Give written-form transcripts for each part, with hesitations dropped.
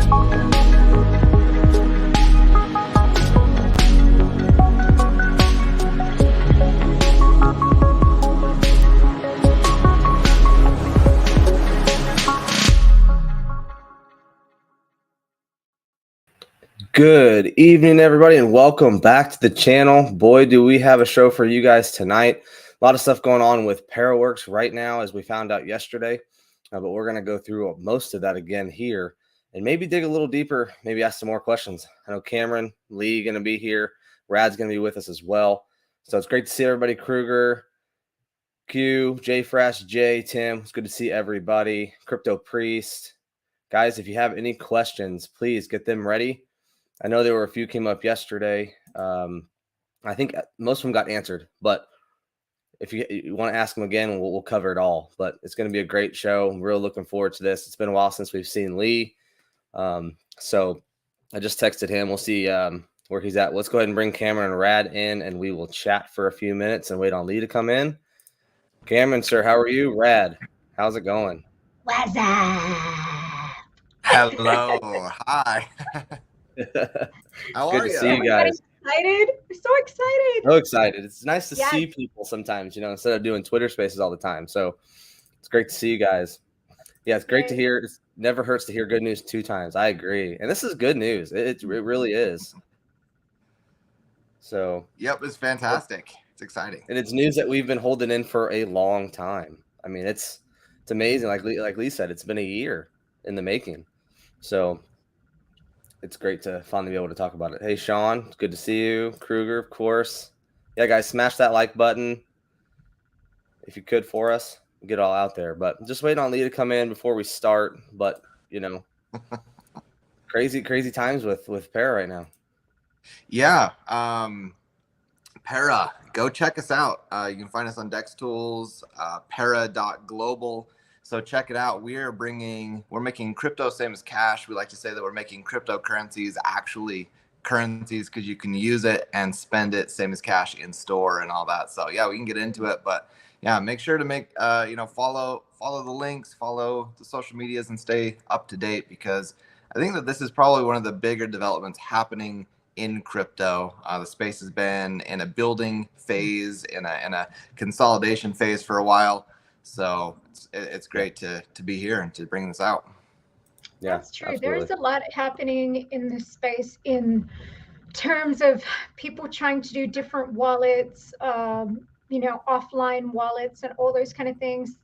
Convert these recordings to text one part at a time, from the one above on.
Good evening, everybody, and welcome back to the channel. Boy, do we have a show for you guys tonight. A lot of stuff going on with ParaWorks right now, as we found out yesterday, but we're going to go through most of that again here and maybe dig a little deeper, maybe ask some more questions. I know Cameron, Lee going to be here. Rad's going to be with us as well. So it's great to see everybody. Kruger, Q, J Fresh, Jay, Tim. It's good to see everybody. Crypto Priest. Guys, if you have any questions, please get them ready. I know there were a few came up yesterday. I think most of them got answered, but if you want to ask them again, we'll cover it all. But it's going to be a great show. I'm real looking forward to this. It's been a while since we've seen Lee. So I just texted him. We'll see where he's at. Let's go ahead and bring Cameron and Rad in, and we will chat for a few minutes and wait on Lee to come in. Cameron, sir, how are you? Rad, how's it going? What's up? Hello. Hi. How Good are to you? see you guys. Excited? We're so excited. So excited. It's nice to Yes. see people sometimes, instead of doing Twitter spaces all the time. So it's great to see you guys. Yeah, it's great to hear. It never hurts to hear good news 2 times. I agree. And this is good news. It really is. So Yep, it's fantastic. It's exciting. And it's news that we've been holding in for a long time. I mean, it's amazing. Like Lee said, it's been a year in the making. So it's great to finally be able to talk about it. Hey, Sean, it's good to see you. Kruger, of course. Yeah, guys, smash that like button if you could for us. Get it all out there. But just waiting on Lee to come in before we start. But, crazy times with Para right now. Yeah. Para, go check us out. You can find us on Dex Tools, para.global. So check it out. We're making crypto same as cash. We like to say that we're making cryptocurrencies actually currencies because you can use it and spend it same as cash in store and all that. So yeah, we can get into it, but yeah, make sure to follow the links, follow the social medias, and stay up to date, because I think that this is probably one of the bigger developments happening in crypto. The space has been in a building phase, in a consolidation phase for a while. So it's great to be here and to bring this out. Yeah, that's true. absolutely. There's a lot happening in this space in terms of people trying to do different wallets, offline wallets and all those kind of things.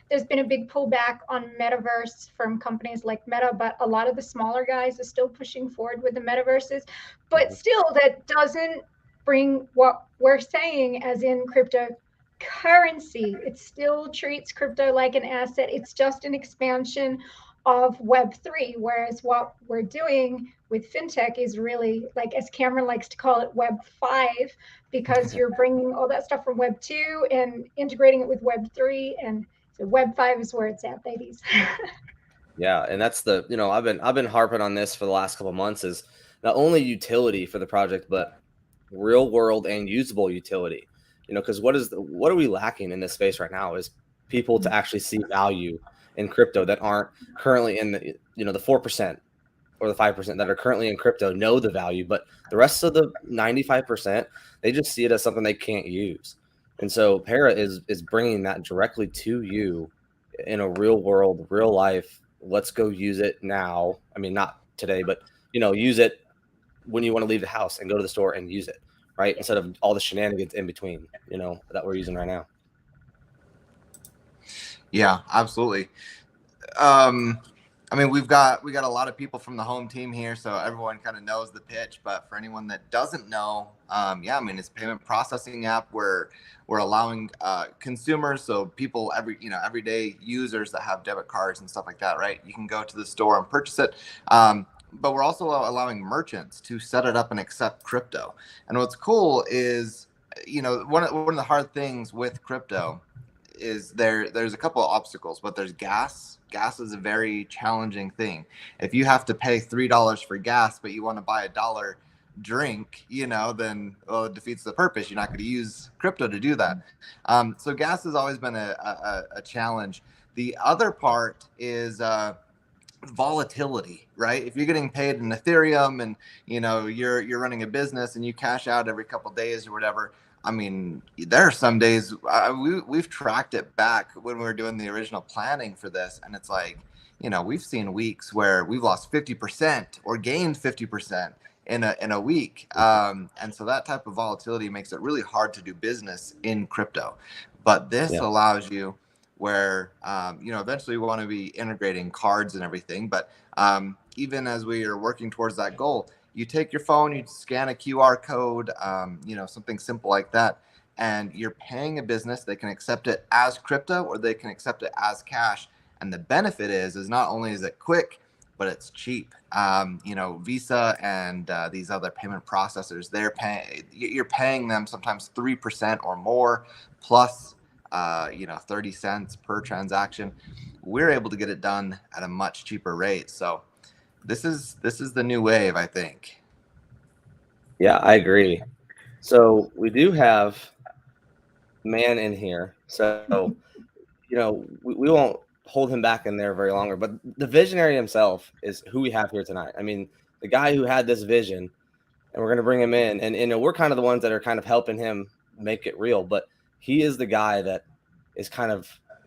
There's been a big pullback on metaverse from companies like Meta, but a lot of the smaller guys are still pushing forward with the metaverses. But still, that doesn't bring what we're saying as in cryptocurrency. It still treats crypto like an asset. It's just an expansion of Web3, whereas what we're doing with fintech is really, like, as Cameron likes to call it, Web5, because you're bringing all that stuff from Web2 and integrating it with Web3, and so Web5 is where it's at, babies. Yeah, and that's I've been harping on this for the last couple of months, is not only utility for the project, but real world and usable utility. Because what are we lacking in this space right now is people to actually see value in crypto that aren't currently in the the 4% or the 5% that are currently in crypto know the value, but the rest of the 95%, they just see it as something they can't use. And so Para is bringing that directly to you in a real world, real life. Let's go use it now. I mean, not today, but use it when you want to leave the house and go to the store and use it, right? Instead of all the shenanigans in between, that we're using right now. Yeah, absolutely. I mean, we've got a lot of people from the home team here, so everyone kind of knows the pitch. But for anyone that doesn't know, it's a payment processing app where we're allowing consumers, so people, everyday users that have debit cards and stuff like that, right? You can go to the store and purchase it. But we're also allowing merchants to set it up and accept crypto. And what's cool is, one of the hard things with crypto is there's a couple of obstacles, but there's gas. Gas is a very challenging thing. If you have to pay $3 for gas, but you want to buy $1 drink, then it defeats the purpose. You're not going to use crypto to do that. So gas has always been a challenge. The other part is volatility, right? If you're getting paid in Ethereum and you're running a business and you cash out every couple of days or whatever, I mean, there are some days we've tracked it back when we were doing the original planning for this, and it's like, we've seen weeks where we've lost 50% or gained 50% in a week, and so that type of volatility makes it really hard to do business in crypto. But this allows you where eventually we want to be integrating cards and everything, but even as we are working towards that goal, you take your phone, you scan a QR code, something simple like that, and you're paying a business. They can accept it as crypto or they can accept it as cash. And the benefit is not only is it quick, but it's cheap. Visa and these other payment processors, you're paying them sometimes 3% or more, plus 30 cents per transaction. We're able to get it done at a much cheaper rate. So this is the new wave, I think. Yeah, I agree. So we do have Man in here. So, we won't hold him back in there very longer, but the visionary himself is who we have here tonight. I mean, the guy who had this vision, and we're going to bring him in, and we're kind of the ones that are kind of helping him make it real, but he is the guy that is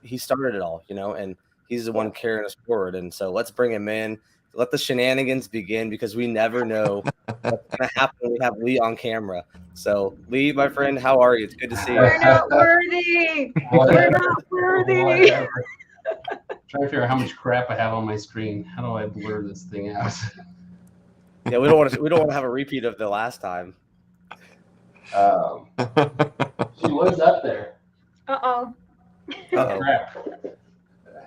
he started it all, and he's the one carrying us forward. And so let's bring him in, let the shenanigans begin, because we never know what's going to happen when we have Lee on camera. So Lee, my friend, how are you? It's good to see you. We're not worthy. We're not worthy. Trying to figure out how much crap I have on my screen. How do I blur this thing out? Yeah, we don't want to have a repeat of the last time. She was up there. Uh-oh. Crap.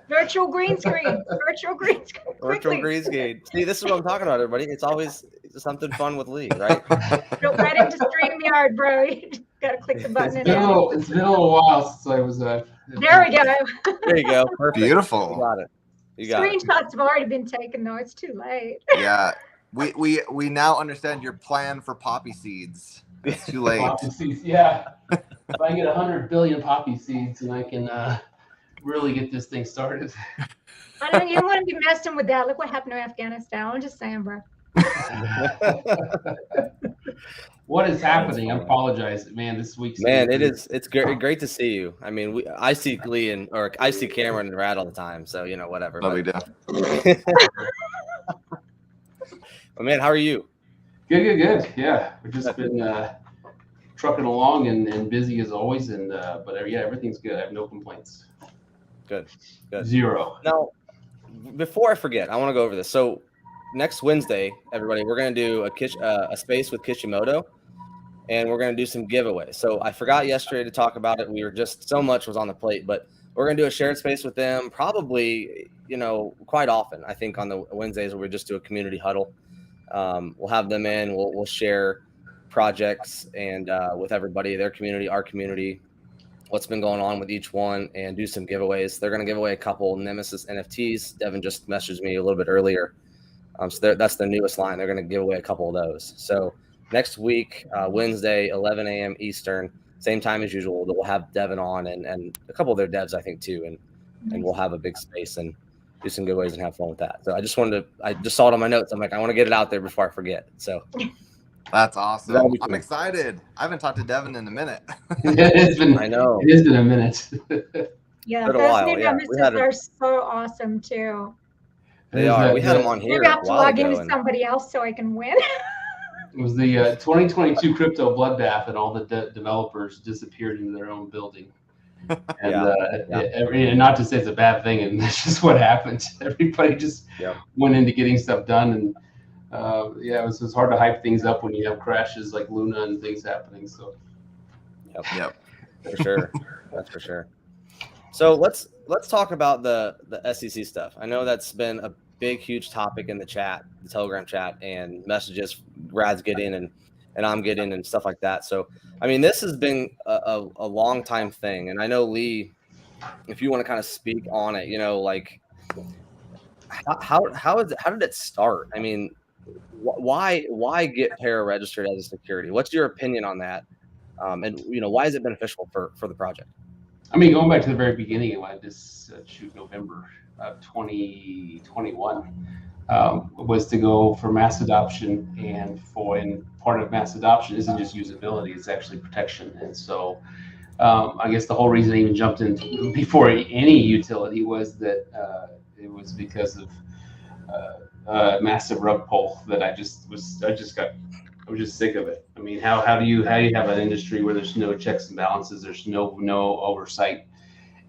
Virtual green screen. Virtual green screen. Virtual green screen. See, this is what I'm talking about, everybody. It's always something fun with Lee, right? Go right into StreamYard, bro. You just gotta click the button. It's been a little while since I was. There we go. There you go. Perfect. Beautiful. You got it. You got Screenshots have already been taken, though. It's too late. Yeah, we now understand your plan for poppy seeds. It's too late. Poppy seeds, yeah. If I get 100 billion poppy seeds, and I can really get this thing started. I don't even want to be messing with that. Look what happened to Afghanistan. I'm just saying, bro. What is happening? I apologize, man. This week's it's great to see you. I mean, I see Lee I see Cameron and Rad all the time, so whatever. No, we do. Well, man, how are you? Good. Yeah, we've just been trucking along and busy as always, and but everything's good. I have no complaints. Good. Zero. Now, before I forget, I want to go over this. So next Wednesday, everybody, we're going to do a space with Kishimoto, and we're going to do some giveaways. So I forgot yesterday to talk about it. We were just, so much was on the plate, but we're going to do a shared space with them probably, quite often. I think on the Wednesdays where we just do a community huddle. We'll have them in, we'll share projects and with everybody, their community, our community, what's been going on with each one, and do some giveaways. They're going to give away a couple Nemesis NFTs. Devin just messaged me a little bit earlier. So that's the newest line. They're going to give away a couple of those. So next week, Wednesday, 11 a.m. Eastern, same time as usual, we'll have Devin on and a couple of their devs, I think, too. And we'll have a big space and do some giveaways and have fun with that. So I just saw it on my notes. I'm like, I want to get it out there before I forget. So that's awesome. I'm excited. I haven't talked to Devin in a minute. I know. It has been a minute. Yeah, those new Nemesis are so awesome too. They are. We had them on here. Maybe I have to log into somebody else so I can win. It was the 2022 crypto bloodbath, and all the developers disappeared into their own building. And not to say it's a bad thing, and that's just what happened. Everybody just went into getting stuff done, and it was hard to hype things up when you have crashes like Luna and things happening. So, yep, for sure, that's for sure. So let's talk about the SEC stuff. I know that's been a big, huge topic in the chat, the Telegram chat, and messages Rad's getting and I'm getting and stuff like that. So, I mean, this has been a long time thing. And I know, Lee, if you want to kind of speak on it, like how did it start? I mean, why get para registered as a security? What's your opinion on that? And why is it beneficial for the project? I mean, going back to the very beginning, November 2021 was to go for mass adoption, and part of mass adoption isn't just usability; it's actually protection. And so, I guess the whole reason I even jumped in before any utility was that it was because of a massive rug pull that I was just sick of it. I mean, how do you have an industry where there's no checks and balances, there's no oversight,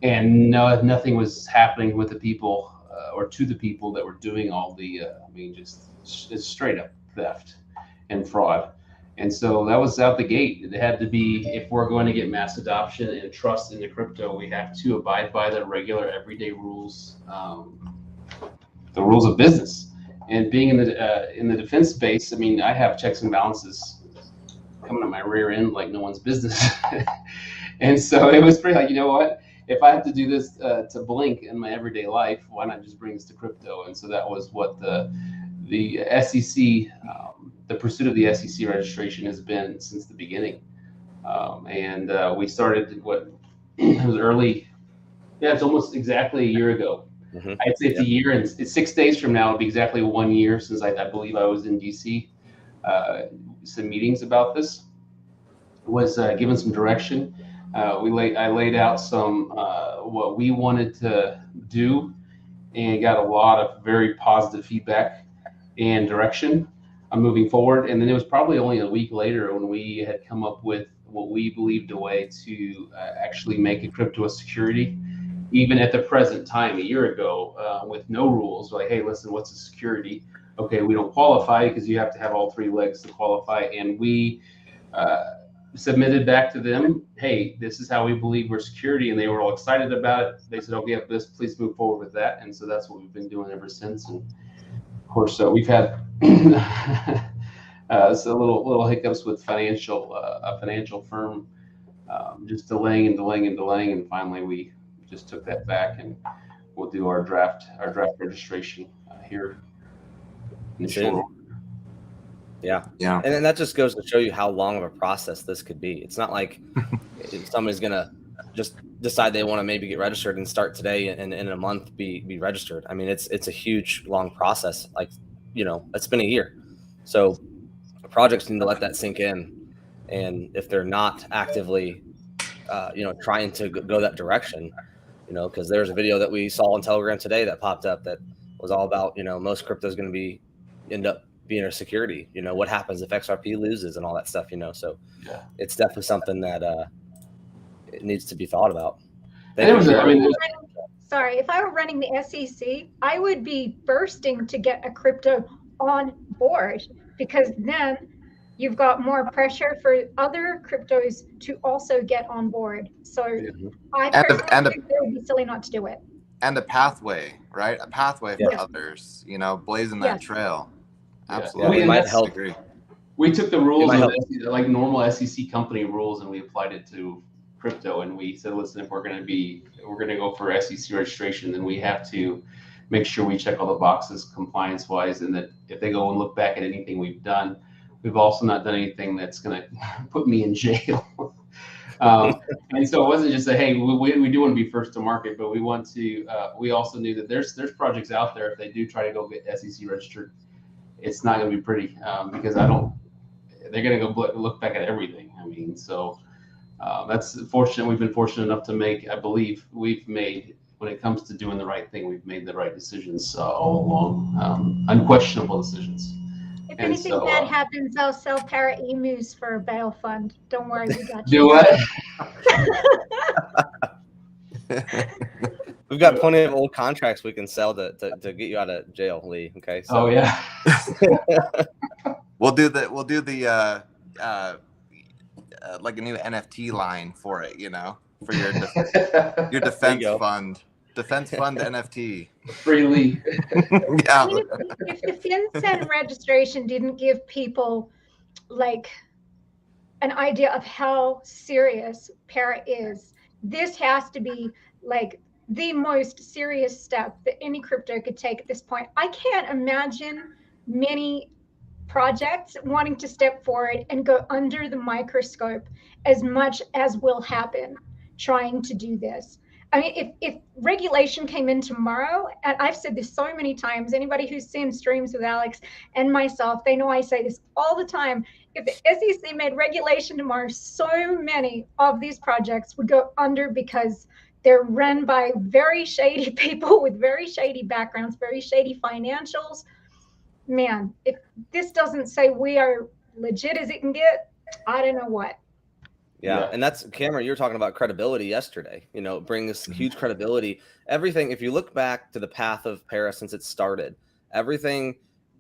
and nothing was happening with the people or to the people that were doing all the it's straight up theft and fraud. And so that was out the gate. It had to be, if we're going to get mass adoption and trust into crypto, we have to abide by the regular everyday rules, the rules of business. And being in the defense space, I mean, I have checks and balances coming on my rear end like no one's business. And so it was pretty like, you know what? If I have to do this to blink in my everyday life, why not just bring this to crypto? And so that was what the SEC, the pursuit of the SEC registration has been since the beginning. And we started it was early. Yeah, it's almost exactly a year ago. Mm-hmm. I'd say it's a year, and it's 6 days from now. It'll be exactly 1 year since I believe I was in DC, some meetings about this. Was given some direction. I laid out some what we wanted to do, and got a lot of very positive feedback and direction on moving forward. And then it was probably only a week later when we had come up with what we believed a way to actually make a crypto a security. Even at the present time, a year ago, with no rules, like, hey, listen, what's a security? Okay, we don't qualify because you have to have all 3 legs to qualify. And we submitted back to them, hey, this is how we believe we're security. And they were all excited about it. They said, okay, please move forward with that. And so that's what we've been doing ever since. And of course, we've had so little hiccups with a financial firm, just delaying. And finally, we just took that back, and we'll do our draft registration here in the short order. Yeah. And then that just goes to show you how long of a process this could be. It's not like somebody's gonna just decide they want to maybe get registered and start today and in a month be registered. I mean, it's a huge long process. Like, it's been a year. So projects need to let that sink in. And if they're not actively trying to go that direction, because there's a video that we saw on Telegram today that popped up that was all about, most crypto is going to end up being a security. What happens if XRP loses and all that stuff, So it's definitely something that it needs to be thought about. Sorry, if I were running the SEC, I would be bursting to get a crypto on board, because then you've got more pressure for other cryptos to also get on board. So I personally think it would be silly not to do it. And a pathway, right? A pathway for others, blazing that trail. Absolutely. We might help. Agree. We took the rules of like normal SEC company rules, and we applied it to crypto. And we said, listen, if we're going to go for SEC registration, then we have to make sure we check all the boxes compliance wise, and that if they go and look back at anything we've done, we've also not done anything that's going to put me in jail. And so it wasn't just hey, we do want to be first to market, but we want to. We also knew that there's projects out there, if they do try to go get SEC registered, it's not going to be pretty, because they're going to go look back at everything. I mean, so that's fortunate. We've been fortunate enough to make, I believe we've made, when it comes to doing the right thing, we've made the right decisions all along, unquestionable decisions. If anything bad happens, I'll sell para emus for a bail fund. Don't worry, we got you. Do what? We've got plenty of old contracts we can sell to get you out of jail, Lee. Okay. So. Oh yeah. We'll do the like a new NFT line for it, for your defense fund. Defense fund NFT. Freely. Yeah. I mean, if the FinCEN registration didn't give people like an idea of how serious para is, this has to be like the most serious step that any crypto could take at this point. I can't imagine many projects wanting to step forward and go under the microscope as much as will happen trying to do this. I mean, if regulation came in tomorrow, and I've said this so many times, anybody who's seen streams with Alex and myself, they know I say this all the time. If the SEC made regulation tomorrow, so many of these projects would go under because they're run by very shady people with very shady backgrounds, very shady financials. Man, if this doesn't say we are legit as it can get, I don't know what. Yeah. And that's Cameron, you were talking about credibility yesterday. You know, it brings huge credibility. Everything, if you look back to the path of Para since it started, everything,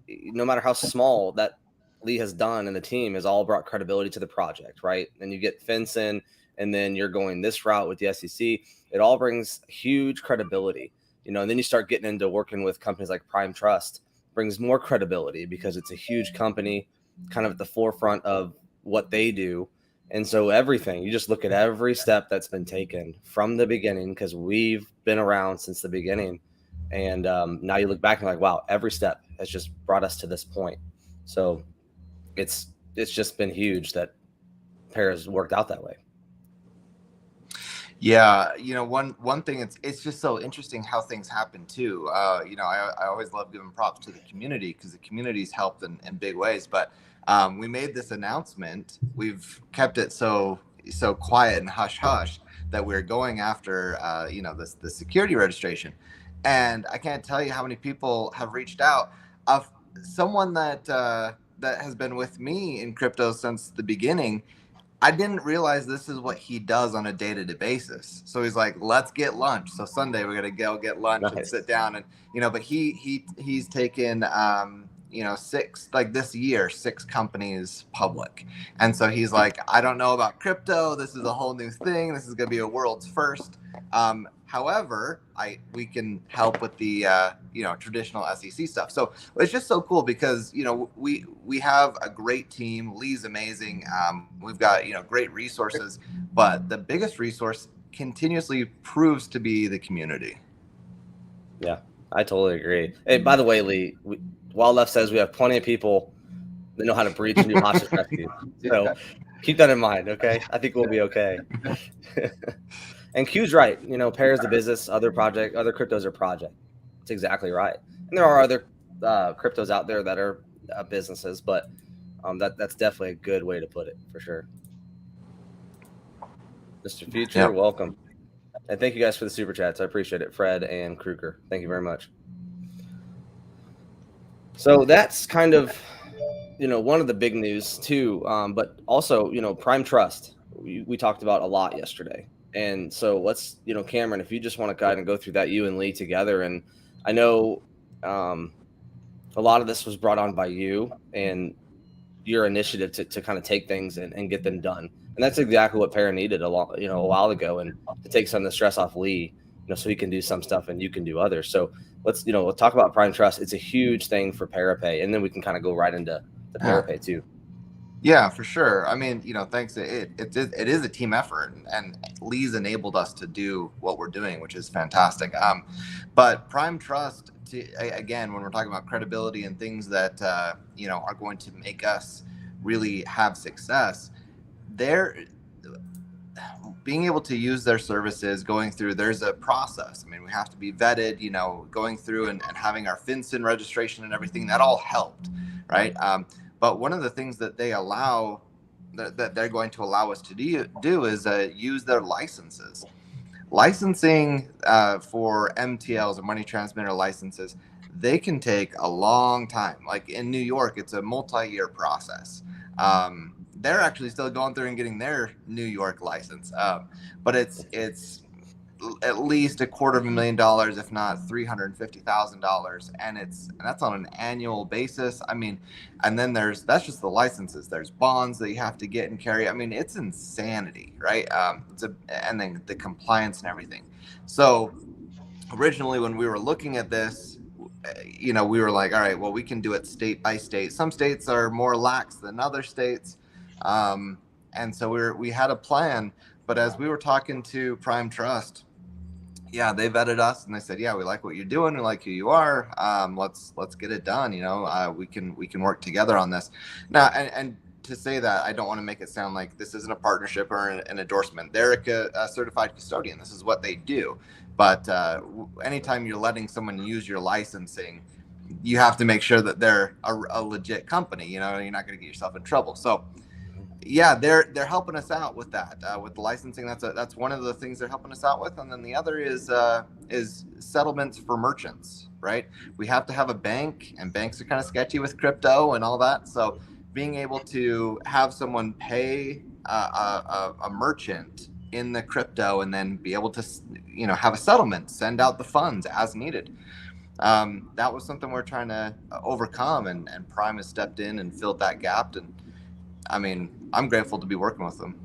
no matter how small that Lee has done and the team has all brought credibility to the project, right? And you get Finson, and then you're going this route with the SEC. It all brings huge credibility, you know, and then you start getting into working with companies like Prime Trust, brings more credibility because it's a huge company kind of at the forefront of what they do. And so everything, you just look at every step that's been taken from the beginning, because we've been around since the beginning. And now you look back and like, wow, every step has just brought us to this point. So it's just been huge that Para's worked out that way. Yeah, you know, one thing, it's just so interesting how things happen too. You know, I always love giving props to the community because the community's helped in big ways. But we made this announcement. We've kept it so quiet and hush hush that we're going after you know, the security registration. And I can't tell you how many people have reached out. Of someone that that has been with me in crypto since the beginning. I didn't realize this is what he does on a day-to-day basis. So he's like, let's get lunch. So Sunday we're gonna go get lunch and sit down, and you know, but he's taken you know, 6, like this year, 6 companies public. And so he's like, I don't know about crypto. This is a whole new thing. This is gonna be a world's first. However, we can help with the you know, traditional SEC stuff. So it's just so cool because, you know, we have a great team. Lee's amazing. We've got, you know, great resources, but the biggest resource continuously proves to be the community. Yeah, I totally agree. Hey, by the way, Lee, Wild Left says we have plenty of people that know how to breach and do hostage rescue. So keep that in mind, okay? I think we'll be okay. And Q's right. You know, Para's the business, other cryptos are project. That's exactly right. And there are other cryptos out there that are businesses, but that's definitely a good way to put it for sure. Mr. Future, welcome. And thank you guys for the super chats. I appreciate it, Fred and Kruger. Thank you very much. So that's kind of, you know, one of the big news too. But also, you know, Prime Trust, we talked about a lot yesterday. And so let's, you know, Cameron, if you just want to kind of go through that, you and Lee together. And I know a lot of this was brought on by you and your initiative to kind of take things and get them done. And that's exactly what Para needed a while ago, and to take some of the stress off Lee, you know, so he can do some stuff and you can do others. So let's talk about Prime Trust. It's a huge thing for ParaPay, and then we can kind of go right into the ParaPay too. Yeah, for sure. I mean, you know, thanks. It is a team effort, and Lee's enabled us to do what we're doing, which is fantastic. But Prime Trust, again, when we're talking about credibility and things that you know, are going to make us really have success, they're being able to use their services, going through, there's a process. I mean, we have to be vetted, you know, going through and having our FinCEN registration and everything, that all helped, right? But one of the things that they allow, that they're going to allow us to do is use their licenses. Licensing for MTLs or money transmitter licenses, they can take a long time. Like in New York, it's a multi-year process. They're actually still going through and getting their New York license, but it's at least $250,000, if not $350,000, and that's on an annual basis. I mean, and then that's just the licenses. There's bonds that you have to get and carry. I mean, it's insanity, right? And then the compliance and everything. So originally, when we were looking at this, you know, we were like, all right, well, we can do it state by state. Some states are more lax than other states, and so we had a plan. But as we were talking to Prime Trust, yeah, they vetted us and they said, yeah, we like what you're doing, we like who you are. Let's get it done. You know, we can work together on this now. And to say that, I don't want to make it sound like this isn't a partnership or an endorsement. They're a certified custodian. This is what they do. But anytime you're letting someone use your licensing, you have to make sure that they're a legit company. You know, you're not going to get yourself in trouble. So yeah, they're helping us out with that, with the licensing. That's one of the things they're helping us out with. And then the other is settlements for merchants, right? We have to have a bank, and banks are kind of sketchy with crypto and all that. So being able to have someone pay a merchant in the crypto and then be able to, you know, have a settlement, send out the funds as needed. That was something we're trying to overcome, and Prime has stepped in and filled that gap. And I mean, I'm grateful to be working with them.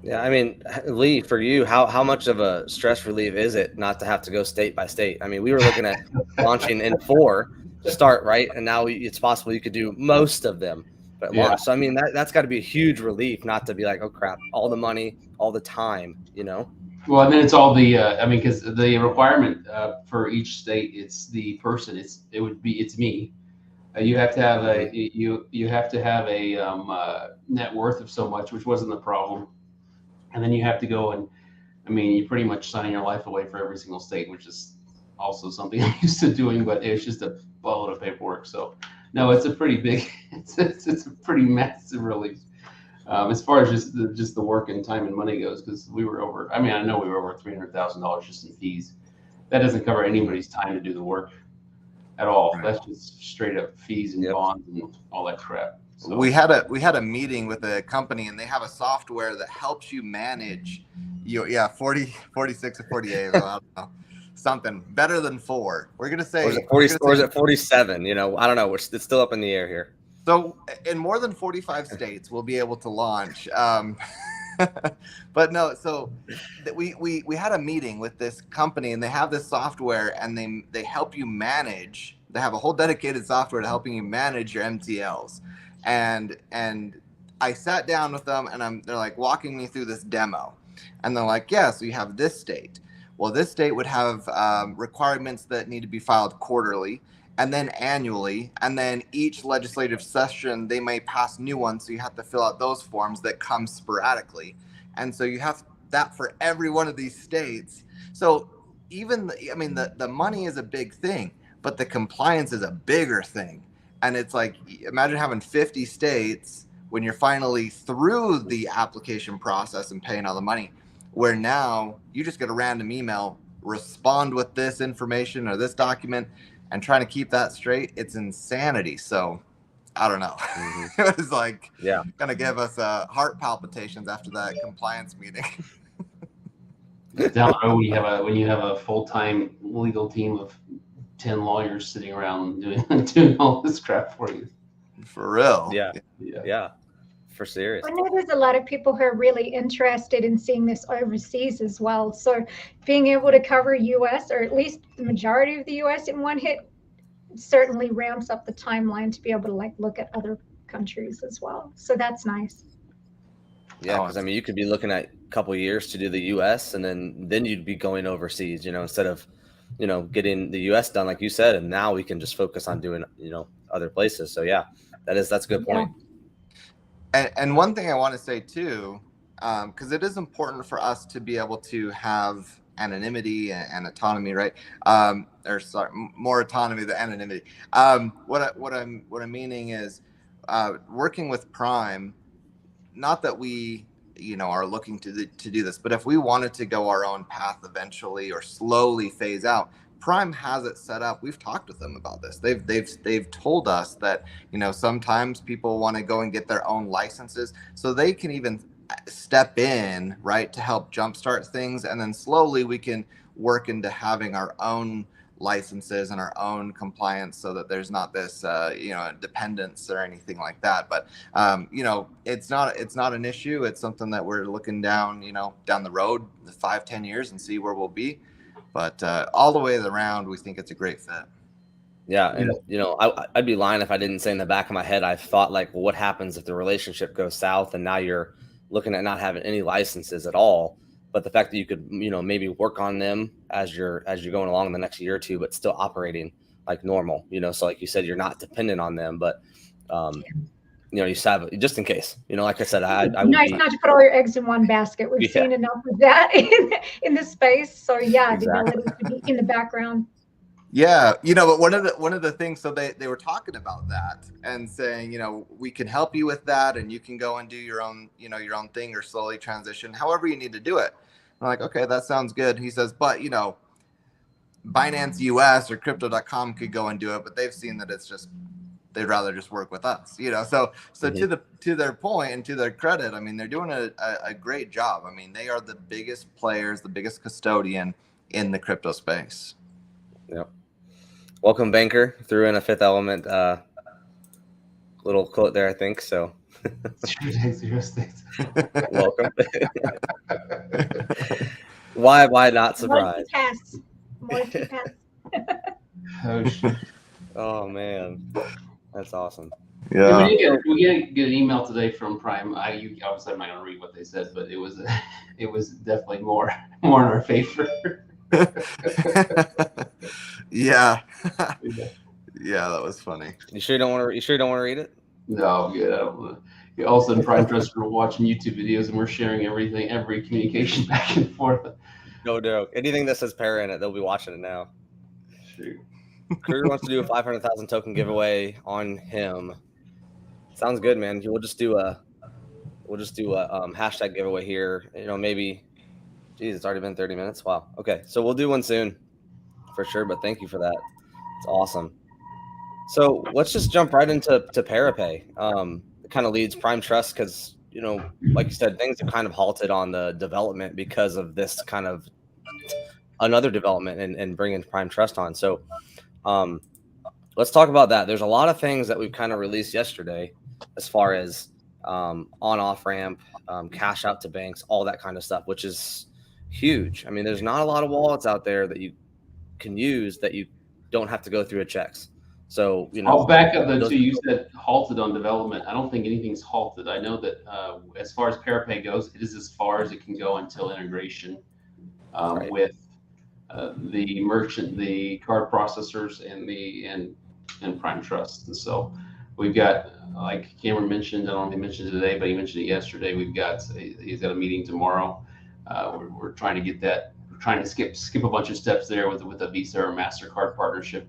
Yeah, I mean, Lee, for you, how much of a stress relief is it not to have to go state by state? I mean, we were looking at launching in 4 to start, right? And now it's possible you could do most of them at launch. So I mean, that's got to be a huge relief not to be like, oh crap, all the money, all the time, you know? Well, and then it's all the, I mean, because the requirement for each state, it's the person. It's me. You have to have you have to have a net worth of so much, which wasn't the problem. And then you have to go and, I mean, you pretty much sign your life away for every single state, which is also something I'm used to doing, but it's just a boatload of paperwork. So no, it's a pretty big, it's a pretty massive relief. As far as just the work and time and money goes, because we were over, I mean, I know we were over $300,000 just in fees. That doesn't cover anybody's time to do the work at all. Right. That's just straight up fees and bonds and all that crap. So we had a meeting with a company, and they have a software that helps you manage 46 or 48. I don't know. Something better than 4. We're gonna say, or is it 47? You know, I don't know. It's still up in the air here. So in more than 45 states, we'll be able to launch. But no, so we had a meeting with this company, and they have this software, and they help you manage. They have a whole dedicated software to helping you manage your MTLs. And I sat down with them, and they're like walking me through this demo, and they're like, yeah, so you have this state. Well, this state would have requirements that need to be filed quarterly, and then annually, and then each legislative session they may pass new ones, so you have to fill out those forms that come sporadically, and so you have that for every one of these states. So even the money is a big thing, but the compliance is a bigger thing. And it's like, imagine having 50 states when you're finally through the application process and paying all the money, where now you just get a random email, respond with this information or this document, and trying to keep that straight. It's insanity. So I don't know. It was like, gonna give us heart palpitations after that compliance meeting. Down the road, when you have a full-time legal team of 10 lawyers sitting around doing all this crap for you. For real. Yeah. For serious. I know there's a lot of people who are really interested in seeing this overseas as well. So being able to cover US, or at least the majority of the US in one hit, certainly ramps up the timeline to be able to look at other countries as well. So that's nice. Yeah, because I mean, you could be looking at a couple of years to do the US, and then you'd be going overseas, instead of getting the US done, like you said, and now we can just focus on doing, other places. So yeah, that's a good point. And one thing I want to say too, because it is important for us to be able to have anonymity and autonomy, right? Or sorry, more autonomy than anonymity. What I'm meaning is working with Prime. Not that we are looking to do this, but if we wanted to go our own path eventually or slowly phase out, Prime has it set up. We've talked with them about this. They've told us that sometimes people want to go and get their own licenses, so they can even step in, right, to help jumpstart things, and then slowly we can work into having our own licenses and our own compliance, so that there's not this dependence or anything like that. But it's not an issue. It's something that we're looking down the road 5-10 years and see where we'll be. But all the way around, we think it's a great fit. Yeah, and I'd be lying if I didn't say in the back of my head I thought well, what happens if the relationship goes south and now you're looking at not having any licenses at all? But the fact that you could, maybe work on them as you're going along the next year or two, but still operating like normal, so like you said, you're not dependent on them. But you have just in case. Like I said, I would nice not to put all your eggs in one basket. We've Yeah. seen enough of that in the space. So yeah, Exactly. the ability to be in the background. Yeah, but one of the things, so they were talking about that and saying, we can help you with that, and you can go and do your own, your own thing, or slowly transition, however you need to do it. I'm like, okay, that sounds good. He says, but Binance US or crypto.com could go and do it, but they've seen that they'd rather just work with us, so Mm-hmm. to their point and to their credit, I mean, they're doing a great job. I mean, they are the biggest players, the biggest custodian in the crypto space. Yep. Welcome, Banker. Threw in a Fifth Element little quote there, I think. So welcome. Why not surprised? Multitask. Oh, shit. Oh man, that's awesome. Yeah, we did get an email today from Prime. Obviously I'm not gonna read what they said, but it was definitely more in our favor. Yeah, that was funny. You sure you don't want to read it? No, good. I don't wanna. All of a sudden, Prime Trust, we're watching YouTube videos and we're sharing everything, every communication back and forth. No joke. Anything that says para in it, they'll be watching it now. Shoot. Kruger wants to do a 500,000 token giveaway on him. Sounds good, man. We'll just do a hashtag giveaway here. Maybe. Geez, it's already been 30 minutes. Wow. Okay, so we'll do one soon, for sure. But thank you for that. It's awesome. So let's just jump right into Parapay. It kind of leads Prime Trust because like you said, things have kind of halted on the development because of this kind of another development and bringing Prime Trust on. So let's talk about that. There's a lot of things that we've kind of released yesterday as far as on-off ramp, cash out to banks, all that kind of stuff, which is huge. I mean, there's not a lot of wallets out there that you can use that you don't have to go through a checks. So, I'll back up though too. You said halted on development. I don't think anything's halted. I know that as far as Parapay goes, it is as far as it can go until integration Right. with the merchant, the card processors, and Prime Trust. And so we've got, like Cameron mentioned, I don't know if he mentioned it today, but he mentioned it yesterday. He's got a meeting tomorrow. We're trying to get that. We're trying to skip a bunch of steps there with a Visa or MasterCard partnership.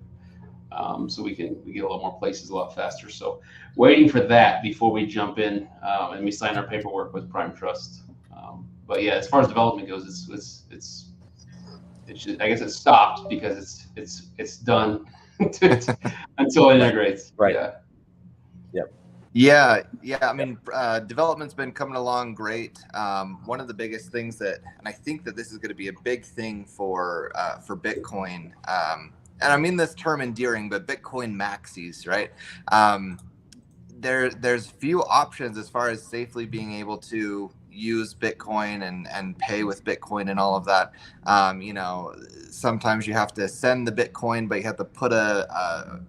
So we get a lot more places a lot faster. So waiting for that before we jump in and we sign our paperwork with Prime Trust. But yeah, as far as development goes, it's I guess it's stopped because it's done until it integrates. Right. Yeah. Yep. Yeah. I mean, development's been coming along great. One of the biggest things and I think that this is going to be a big thing for Bitcoin. And I mean this term endearing, but Bitcoin maxis, right? There's few options as far as safely being able to use Bitcoin and pay with Bitcoin and all of that. Sometimes you have to send the Bitcoin, but you have to put a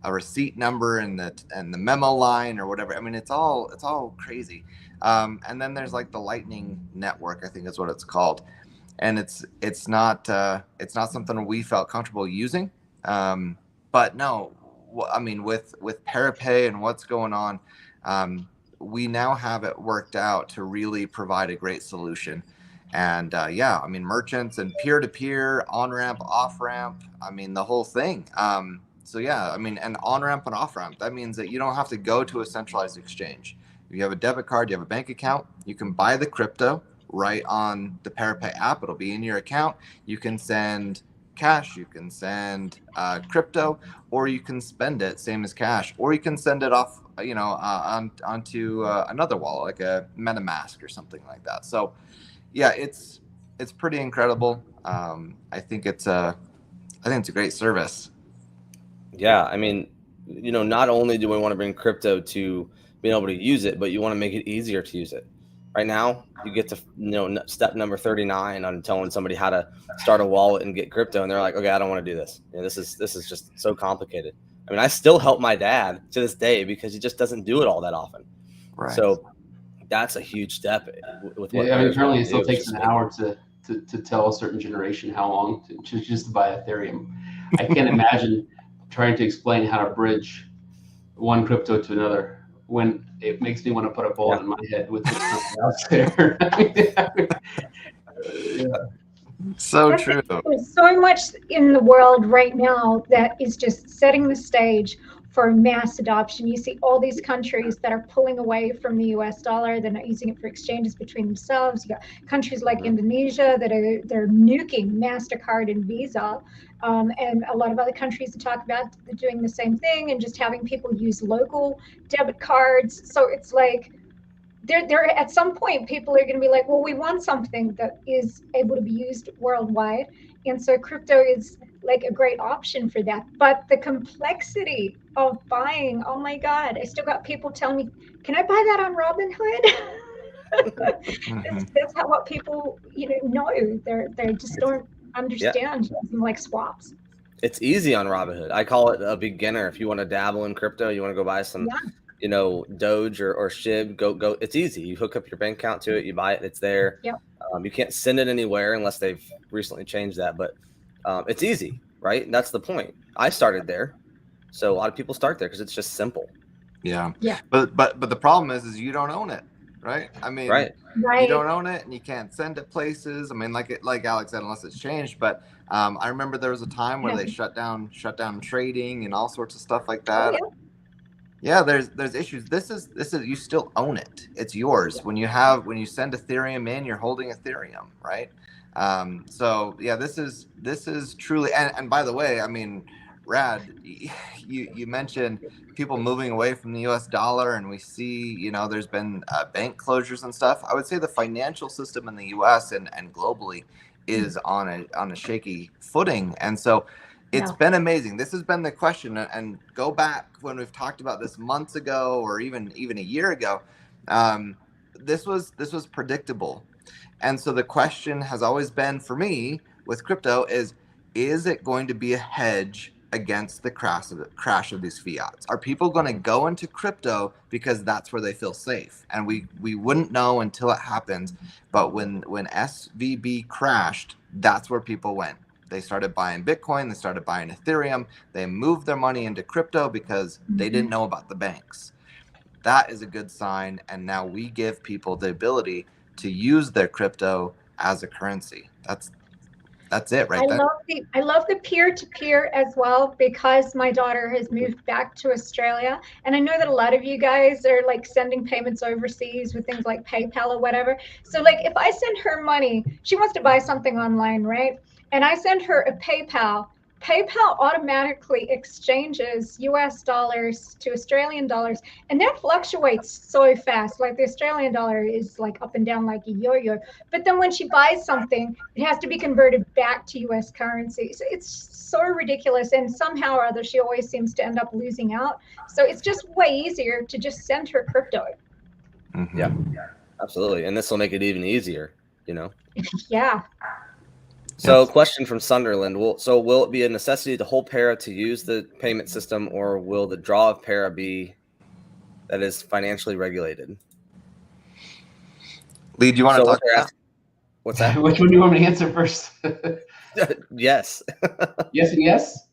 receipt number in the memo line or whatever. I mean, it's all crazy. And then there's like the Lightning Network, I think is what it's called. And it's not something we felt comfortable using, but no, I mean with Parapay and what's going on, we now have it worked out to really provide a great solution. And I mean merchants and peer-to-peer, on-ramp, off-ramp, I mean the whole thing. So yeah, I mean, and on-ramp and off-ramp, that means that you don't have to go to a centralized exchange. If you have a debit card, you have a bank account, you can buy the crypto right on the Parapay app. It'll be in your account. You can send cash, you can send crypto, or you can spend it same as cash, or you can send it off onto another wallet like a MetaMask or something like that. So yeah, it's pretty incredible. I think it's a great service. Yeah, I mean, not only do we want to bring crypto to being able to use it, but you want to make it easier to use it. Right now, you get to step number 39 on telling somebody how to start a wallet and get crypto, and they're like, okay, I don't want to do this. This is just so complicated. I mean, I still help my dad to this day because he just doesn't do it all that often. Right. So that's a huge step. With what I mean, apparently it still takes an hour to tell a certain generation how long to just buy Ethereum. I can't imagine trying to explain how to bridge one crypto to another when it makes me want to put a bullet in my head with what's currently out there. So true. There's so much in the world right now that is just setting the stage for mass adoption. You see all these countries that are pulling away from the US dollar. They're not using it for exchanges between themselves. You got countries like Indonesia that they're nuking MasterCard and Visa. And a lot of other countries talk about doing the same thing and just having people use local debit cards. So it's like, there at some point people are going to be like, well, we want something that is able to be used worldwide, and so crypto is like a great option for that. But the complexity of buying, oh my god, I still got people telling me, can I buy that on Robinhood? That's how, what people know. They just don't understand using like swaps. It's easy on Robinhood. I call it a beginner. If you want to dabble in crypto, you want to go buy some Doge or SHIB, go. It's easy. You hook up your bank account to it, you buy it, it's there. Yep. You can't send it anywhere unless they've recently changed that, but it's easy, right? And that's the point. I started there, so a lot of people start there because it's just simple. Yeah. But the problem is you don't own it, right? I mean, right. You don't own it, and you can't send it places. I mean, like Alex said, unless it's changed. But I remember there was a time where they shut down trading and all sorts of stuff like that. Oh, yeah. Yeah, there's issues. This is you still own it. It's yours. When you send Ethereum in, you're holding Ethereum, right? So yeah, this is truly, and by the way, I mean, Rad, you mentioned people moving away from the US dollar, and we see, there's been bank closures and stuff. I would say the financial system in the US and globally is on a shaky footing. And so it's been amazing. This has been the question, and go back when we've talked about this months ago, or even a year ago. This was predictable, and so the question has always been for me with crypto is it going to be a hedge against the crash of these fiats? Are people going to go into crypto because that's where they feel safe? And we wouldn't know until it happens. But when SVB crashed, that's where people went. They started buying Bitcoin, they started buying Ethereum, they moved their money into crypto because they didn't know about the banks. That is a good sign, and now we give people the ability to use their crypto as a currency. That's it right there. I love the peer-to-peer as well, because my daughter has moved back to Australia, and I know that a lot of you guys are like sending payments overseas with things like PayPal or whatever. So like if I send her money, she wants to buy something online, right? And I send her a PayPal automatically exchanges US dollars to Australian dollars, and that fluctuates so fast. Like the Australian dollar is like up and down like a yo-yo. But then when she buys something, it has to be converted back to US currency. So it's so ridiculous. And somehow or other, she always seems to end up losing out. So it's just way easier to just send her crypto. Mm-hmm. Yeah, absolutely. And this will make it even easier, Yeah. So question from Sunderland. Will it be a necessity to hold Para to use the payment system, or will the draw of Para be that is financially regulated? Lee, do you want to talk about that? What's that? Which one do you want me to answer first? Yes. Yes and yes?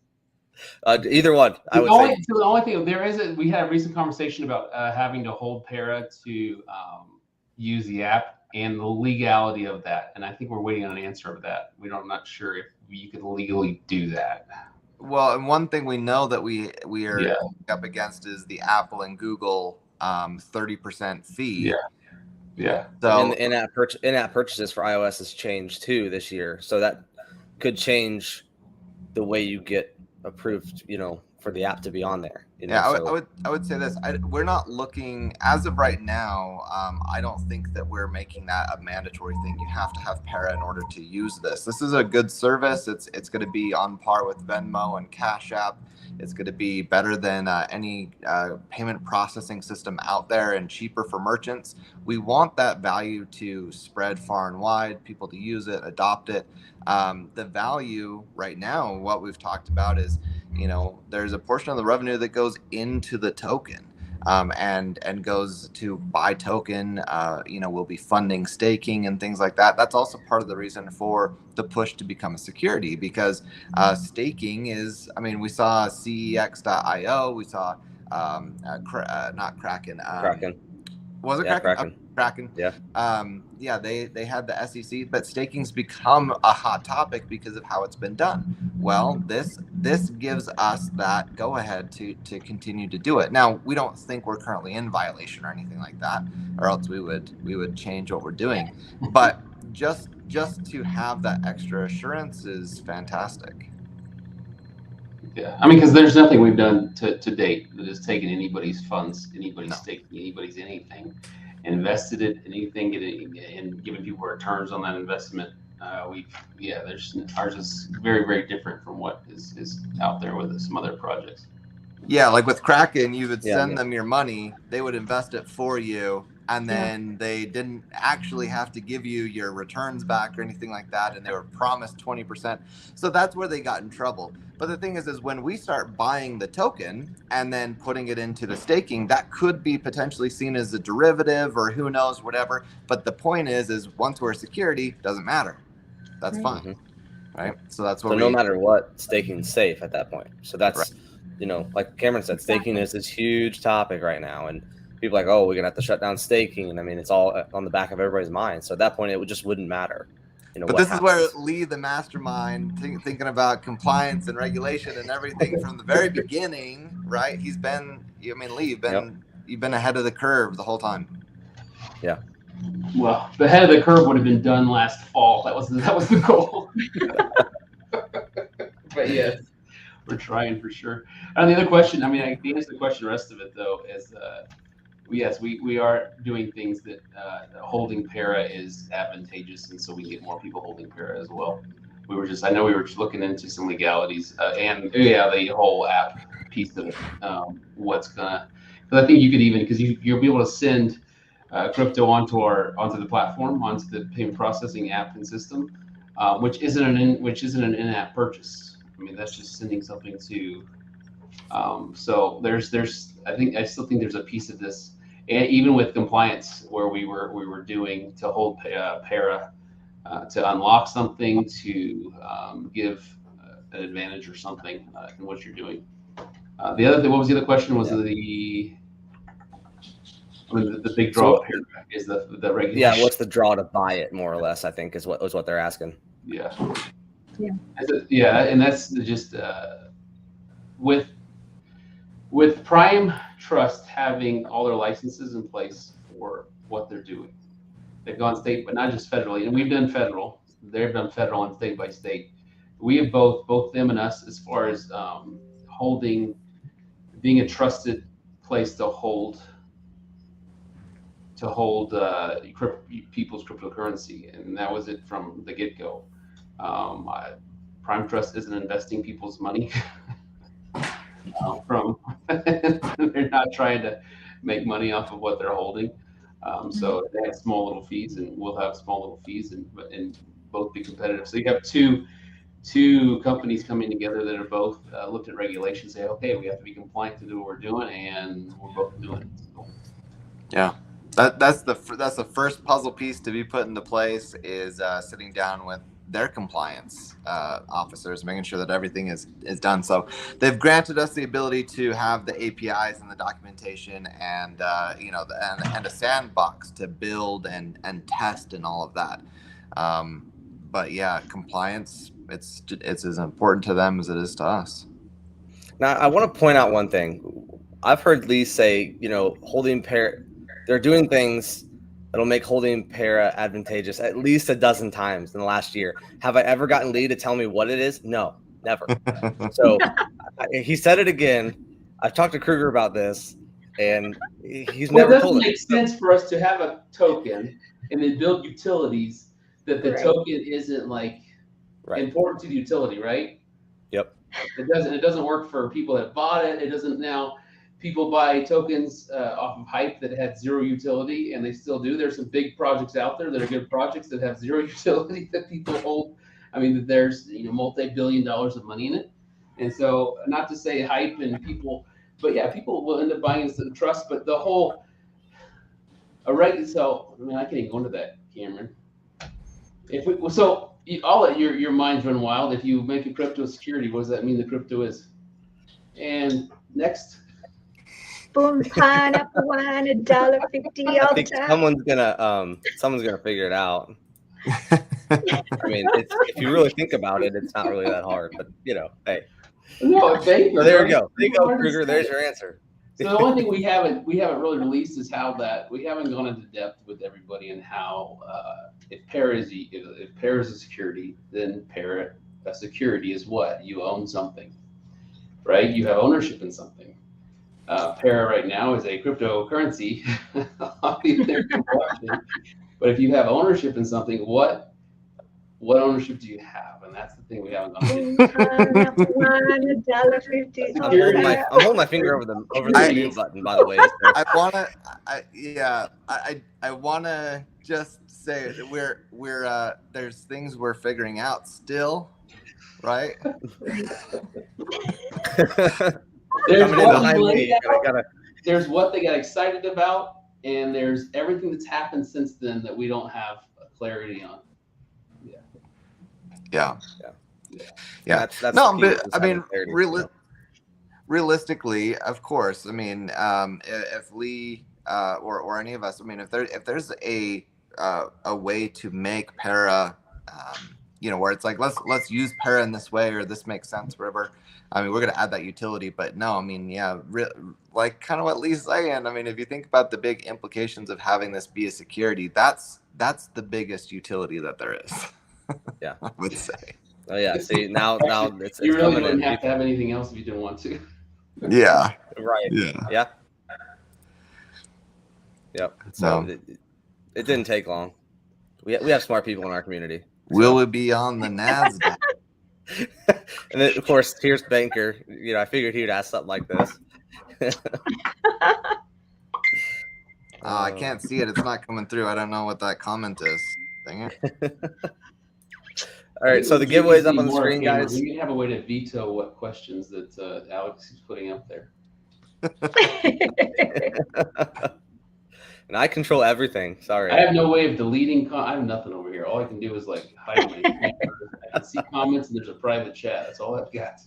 Either one. The only thing, we had a recent conversation about having to hold Para to use the app and the legality of that. And I think we're waiting on an answer of that. I'm not sure if you can legally do that. Well, and one thing we know that we are up against is the Apple and Google 30% fee. Yeah. So in-app purchases for iOS has changed too this year. So that could change the way you get approved, for the app to be on there. I would say this. We're not looking, as of right now, I don't think that we're making that a mandatory thing. You have to have Para in order to use this. This is a good service. It's going to be on par with Venmo and Cash App. It's going to be better than any payment processing system out there, and cheaper for merchants. We want that value to spread far and wide, people to use it, adopt it. The value right now, what we've talked about is, there's a portion of the revenue that goes into the token, and goes to buy token. We'll be funding staking and things like that. That's also part of the reason for the push to become a security, because staking is, we saw CEX.io, we saw not Kraken. Kraken. Was it Yeah, Kraken? Kraken. Kraken. Yeah. They had the SEC, but staking's become a hot topic because of how it's been done. Well, this gives us that go ahead to continue to do it. Now, we don't think we're currently in violation or anything like that, or else we would change what we're doing. But just to have that extra assurance is fantastic. Yeah, I mean, because there's nothing we've done to date that has taken anybody's funds, anybody's stake, anybody's anything, invested it in anything, and given people returns on that investment. Ours is very, very different from what is out there with some other projects. Yeah, like with Kraken, you would send them your money, they would invest it for you, and then they didn't actually have to give you your returns back or anything like that, and they were promised 20%. So that's where they got in trouble. But the thing is when we start buying the token and then putting it into the staking, that could be potentially seen as a derivative or who knows, whatever. But the point is once we're security, doesn't matter. That's fine. Right? So that's what no matter what, staking's safe at that point. So that's like Cameron said, staking is this huge topic right now, and people are like, oh, we're gonna have to shut down staking, and I mean, it's all on the back of everybody's mind. So at that point, it just wouldn't matter. But this is where Lee, the mastermind, thinking about compliance and regulation and everything from the very beginning, right? Lee, you've been ahead of the curve the whole time. Yeah. Well, the head of the curve would have been done last fall. That was the goal. But yes, we're trying for sure. And the other question, I mean, I can answer the question. The rest of it though is, yes, we are doing things that holding para is advantageous, and so we get more people holding para as well. I know we were just looking into some legalities and the whole app piece of it. Because I think you could even, because you'll be able to send crypto onto the platform, onto the payment processing app and system, which isn't an in-app purchase. I mean, that's just sending something to. So I still think there's a piece of this, and even with compliance, where we were doing to hold para to unlock something, to give an advantage or something in what you're doing. The other thing, what was the other question? Was the big draw is the regulation. Yeah, what's the draw to buy it, more or less, I think is what they're asking. Yeah. And that's just with Prime Trust having all their licenses in place for what they're doing. They've gone state, but not just federally. And we've done federal. They've done federal and state by state. We have both them and us, as far as being a trusted place to hold people's cryptocurrency, and that was it from the get-go. Prime Trust isn't investing people's money. They're not trying to make money off of what they're holding. So they have small little fees, and we'll have small little fees, and both be competitive. So you have two companies coming together that are both looked at regulations, say, okay, we have to be compliant to do what we're doing, and we're both doing it. So. Yeah. That's the first puzzle piece to be put into place, is sitting down with their compliance officers, making sure that everything is done. So they've granted us the ability to have the APIs and the documentation and and a sandbox to build and test and all of that. But yeah, compliance, it's as important to them as it is to us. Now, I want to point out one thing. I've heard Lee say, holding para, they're doing things that'll make holding para advantageous at least a dozen times in the last year. Have I ever gotten Lee to tell me what it is? No, never. So he said it again. I've talked to Kruger about this, and he's never told me. It doesn't make sense for us to have a token and then build utilities that the token isn't important to the utility, right? Yep. It doesn't work for people that bought it. It doesn't now. People buy tokens off of hype that had zero utility, and they still do. There's some big projects out there that are good projects that have zero utility that people hold. I mean, there's multi-billion dollars of money in it, and so not to say hype and people, but yeah, people will end up buying instead of trust. But the whole I can't even go into that, Cameron. I'll let your minds run wild. If you make a crypto security, what does that mean the crypto is? And next. Spoon pineapple wine, $1.50 I all the think time. someone's gonna figure it out. I mean, if you really think about it, it's not really that hard. But hey. No, thank you. So there right? you go. There you go, Hard to Kruger. say. There's your answer. So the only thing we haven't really released is how that we haven't gone into depth with everybody and how if pair is a security, then a security is what? You own something, right? You have ownership in something. Pair right now is a cryptocurrency on the Ethereum blockchain. But if you have ownership in something, what ownership do you have? And that's the thing we haven't gone into. Pineapple wine, $1.50 all the time. I'm holding my finger over the mute button, by the way. I wanna just say that we're there's things we're figuring out still, right? There's Coming in what behind people me. there's what they got excited about, and there's everything that's happened since then that we don't have clarity on. Yeah. That's No, the key, but is I mean, clarity, realistically, of course. I mean, if Lee or any of us, I mean, if there's a way to make para, where it's like let's use para in this way, or this makes sense, whatever. I mean, we're gonna add that utility, but no, I mean, like kind of what Lee's saying. I mean, if you think about the big implications of having this be a security, that's the biggest utility that there is. Yeah, I would say. Oh yeah. See, now it's You really coming wouldn't in. have to have anything else if you didn't want to. Yeah. Right. Yeah. Yep. So No. it didn't take long. We have smart people in our community. Will it be on the NASDAQ? And then, of course, here's Banker. I figured he would ask something like this. I can't see it. It's not coming through. I don't know what that comment is. Dang it. All right, so the giveaway's up on the screen, guys. We can have a way to veto what questions that Alex is putting up there. And I control everything. Sorry. I have no way of deleting. I have nothing over here. All I can do is like hide my camera. I can see comments and there's a private chat. That's all I've got.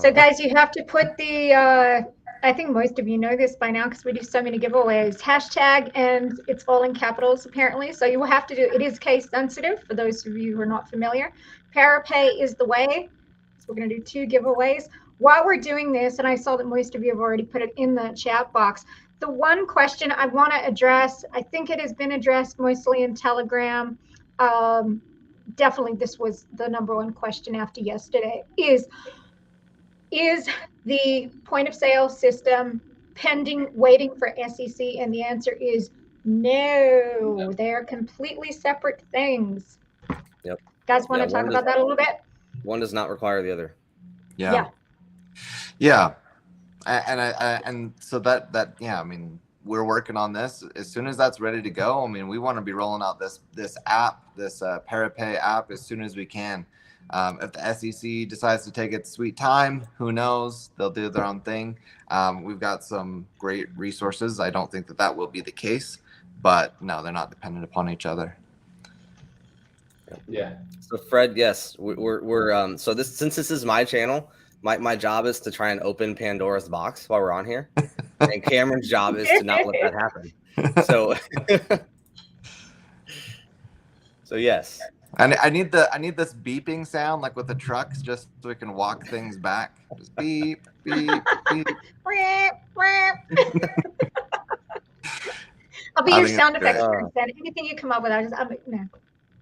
So guys, you have to put the, I think most of you know this by now because we do so many giveaways, hashtag, and it's all in capitals apparently. So you will have to do, it is case sensitive for those of you who are not familiar. Parapay is the way. So we're going to do 2 giveaways. While we're doing this, and I saw that most of you have already put it in the chat box, the one question I want to address, I think it has been addressed mostly in Telegram. Definitely this was the #1 question after yesterday, is the point of sale system pending, waiting for SEC? And the answer is no. They're completely separate things. Yep. Guys want to talk about that a little bit? One does not require the other. Yeah. And so that I mean, we're working on this. As soon as that's ready to go, I mean, we want to be rolling out this app, this Parapay app, as soon as we can. If the SEC decides to take its sweet time, who knows? They'll do their own thing. We've got some great resources. I don't think that will be the case, but no, they're not dependent upon each other. Yeah. So Fred, yes, we're so since this is my channel, my job is to try and open Pandora's box while we're on here, and Cameron's job is to not let that happen. So, so yes. And I need this beeping sound like with the trucks, just so we can walk things back. Just beep, beep, beep. I'll be your sound effects person. Anything you come up with,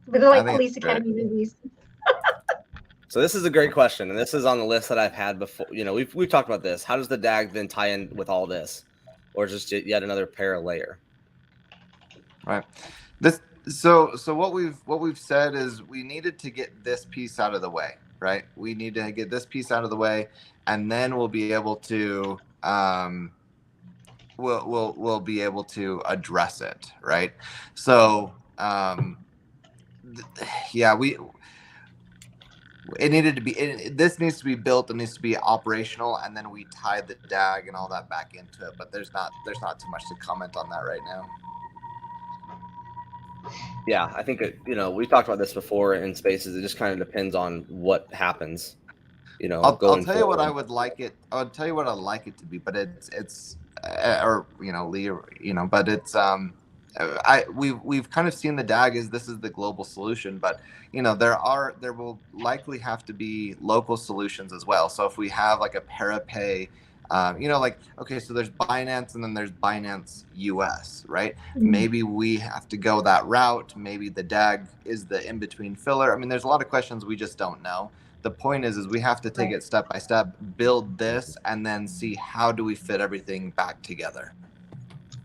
with like Police Academy movies. So this is a great question, and this is on the list that I've had before. We've talked about this. How does the DAG then tie in with all this, or just yet another para layer? Right. So what we've said is we needed to get this piece out of the way, right? We need to get this piece out of the way, and then we'll be able to we'll be able to address it, right? So it needed to be. This needs to be built. It needs to be operational, and then we tie the DAG and all that back into it. But there's not too much to comment on that right now. Yeah, I think we talked about this before in spaces. It just kind of depends on what happens. you know, I'll going tell you what I forward? would like it. I'll tell you what I'd like it to be, but it's or you know, Lee, or, you know, but it's we've kind of seen the DAG as this is the global solution, but you know, there will likely have to be local solutions as well. So if we have like a ParaPay, you know, like, okay, so there's Binance and then there's Binance US, right? Maybe we have to go that route. Maybe the DAG is the in between filler. I mean, there's a lot of questions we just don't know. The point is we have to take it step by step, build this, and then see how do we fit everything back together.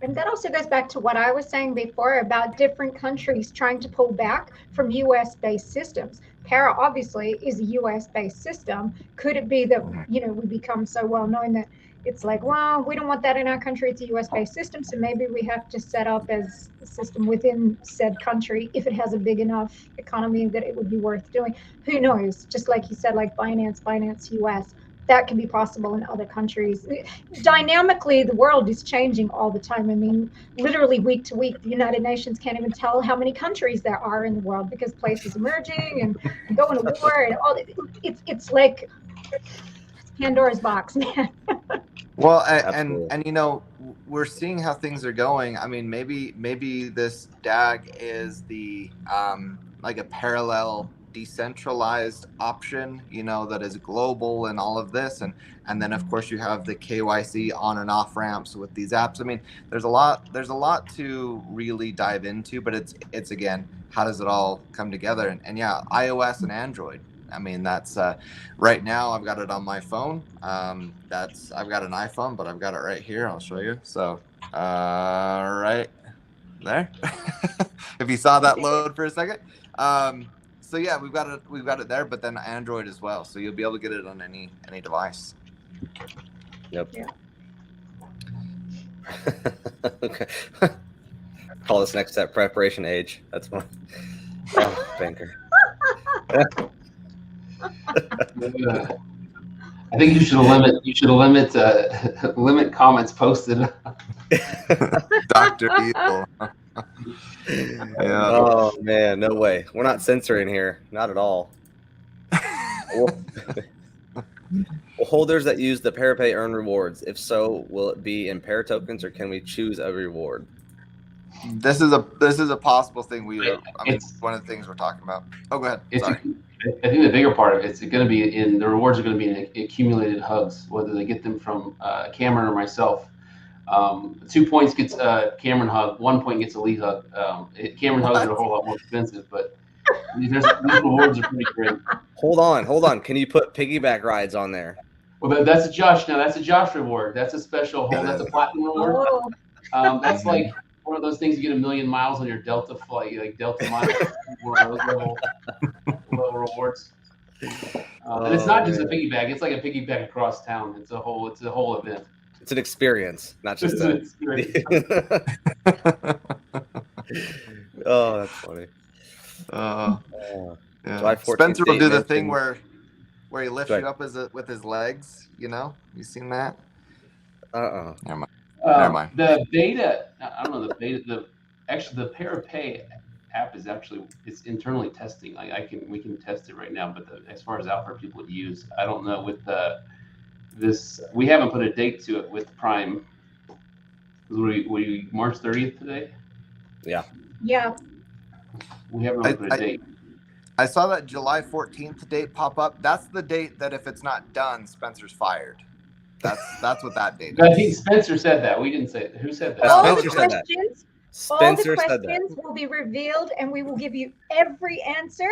And that also goes back to what I was saying before about different countries trying to pull back from US based systems. Para obviously is a US based system. Could it be that, you know, we become so well known that it's like, well, we don't want that in our country. It's a US based system. So maybe we have to set up as a system within said country if it has a big enough economy that it would be worth doing. Who knows? Just like you said, like Binance US. That can be possible in other countries. Dynamically, the world is changing all the time. I mean, literally week to week, the United Nations can't even tell how many countries there are in the world because places emerging and going to war and all. It's like it's Pandora's box, man. Well, Absolutely. and you know, we're seeing how things are going. I mean, maybe this DAG is the like a parallel decentralized option, you know, that is global and all of this, and then of course you have the KYC on and off ramps with these apps. I mean, there's a lot to really dive into, but it's again, how does it all come together? And yeah, iOS and Android. I mean, that's right now I've got it on my phone. I've got an iPhone, but I've got it right here. I'll show you. So, right there. If you saw that load for a second. So yeah, we've got it there, but then Android as well. So you'll be able to get it on any device. Yep. Yeah. Okay. Call this next step preparation age. That's one. Oh, banker. I think you should limit limit comments posted. Dr. Evil. Yeah. Oh man, no way. We're not censoring here. Not at all. Well, holders that use the ParaPay earn rewards. If so, will it be in Para tokens or can we choose a reward? This is a possible thing one of the things we're talking about. Oh, go ahead. Sorry. I think the bigger part of it's going to be the rewards are going to be in accumulated hugs, whether they get them from Cameron or myself. 2 points gets Cameron hug, 1 point gets a Lee hug. Cameron hugs are a whole lot more expensive, but these rewards are pretty great. Hold on. Can you put piggyback rides on there? Well, that's a Josh. Now that's a Josh reward. That's a special hold. That's a platinum reward. That's like one of those things you get 1,000,000 miles on your Delta flight, like Delta miles. One of those level rewards. And it's not just a piggyback. It's like a piggyback across town. It's a whole event. It's an experience, not just an experience. Oh, that's funny. Yeah. Spencer will do the thing where he lifts you up with his legs. You know, you seen that? Never mind. The beta, I don't know. The beta, the ParaPay app is it's internally testing. Like we can test it right now, but as far as out for people to use, I don't know with this. We haven't put a date to it with Prime. We March 30th today. Yeah. We haven't put a date. I saw that July 14th date pop up. That's the date that if it's not done, Spencer's fired. That's what that date is. I think Spencer said that. We didn't say it. Who said that? All the questions will be revealed, and we will give you every answer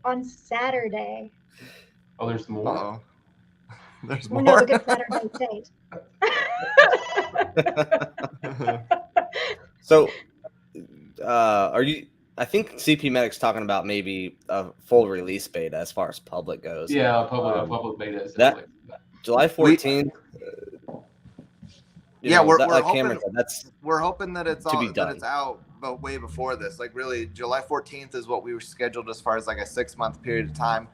on Saturday. Oh, there's more. Uh-oh. There's more. No, look at Saturday date. So, are you? I think CP Medic's talking about maybe a full release beta as far as public goes. Yeah, public beta is that July 14th. We're like hoping, Cameron said, we're hoping that it's out, but way before this. Like really, July 14th is what we were scheduled as far as like a 6-month period of time.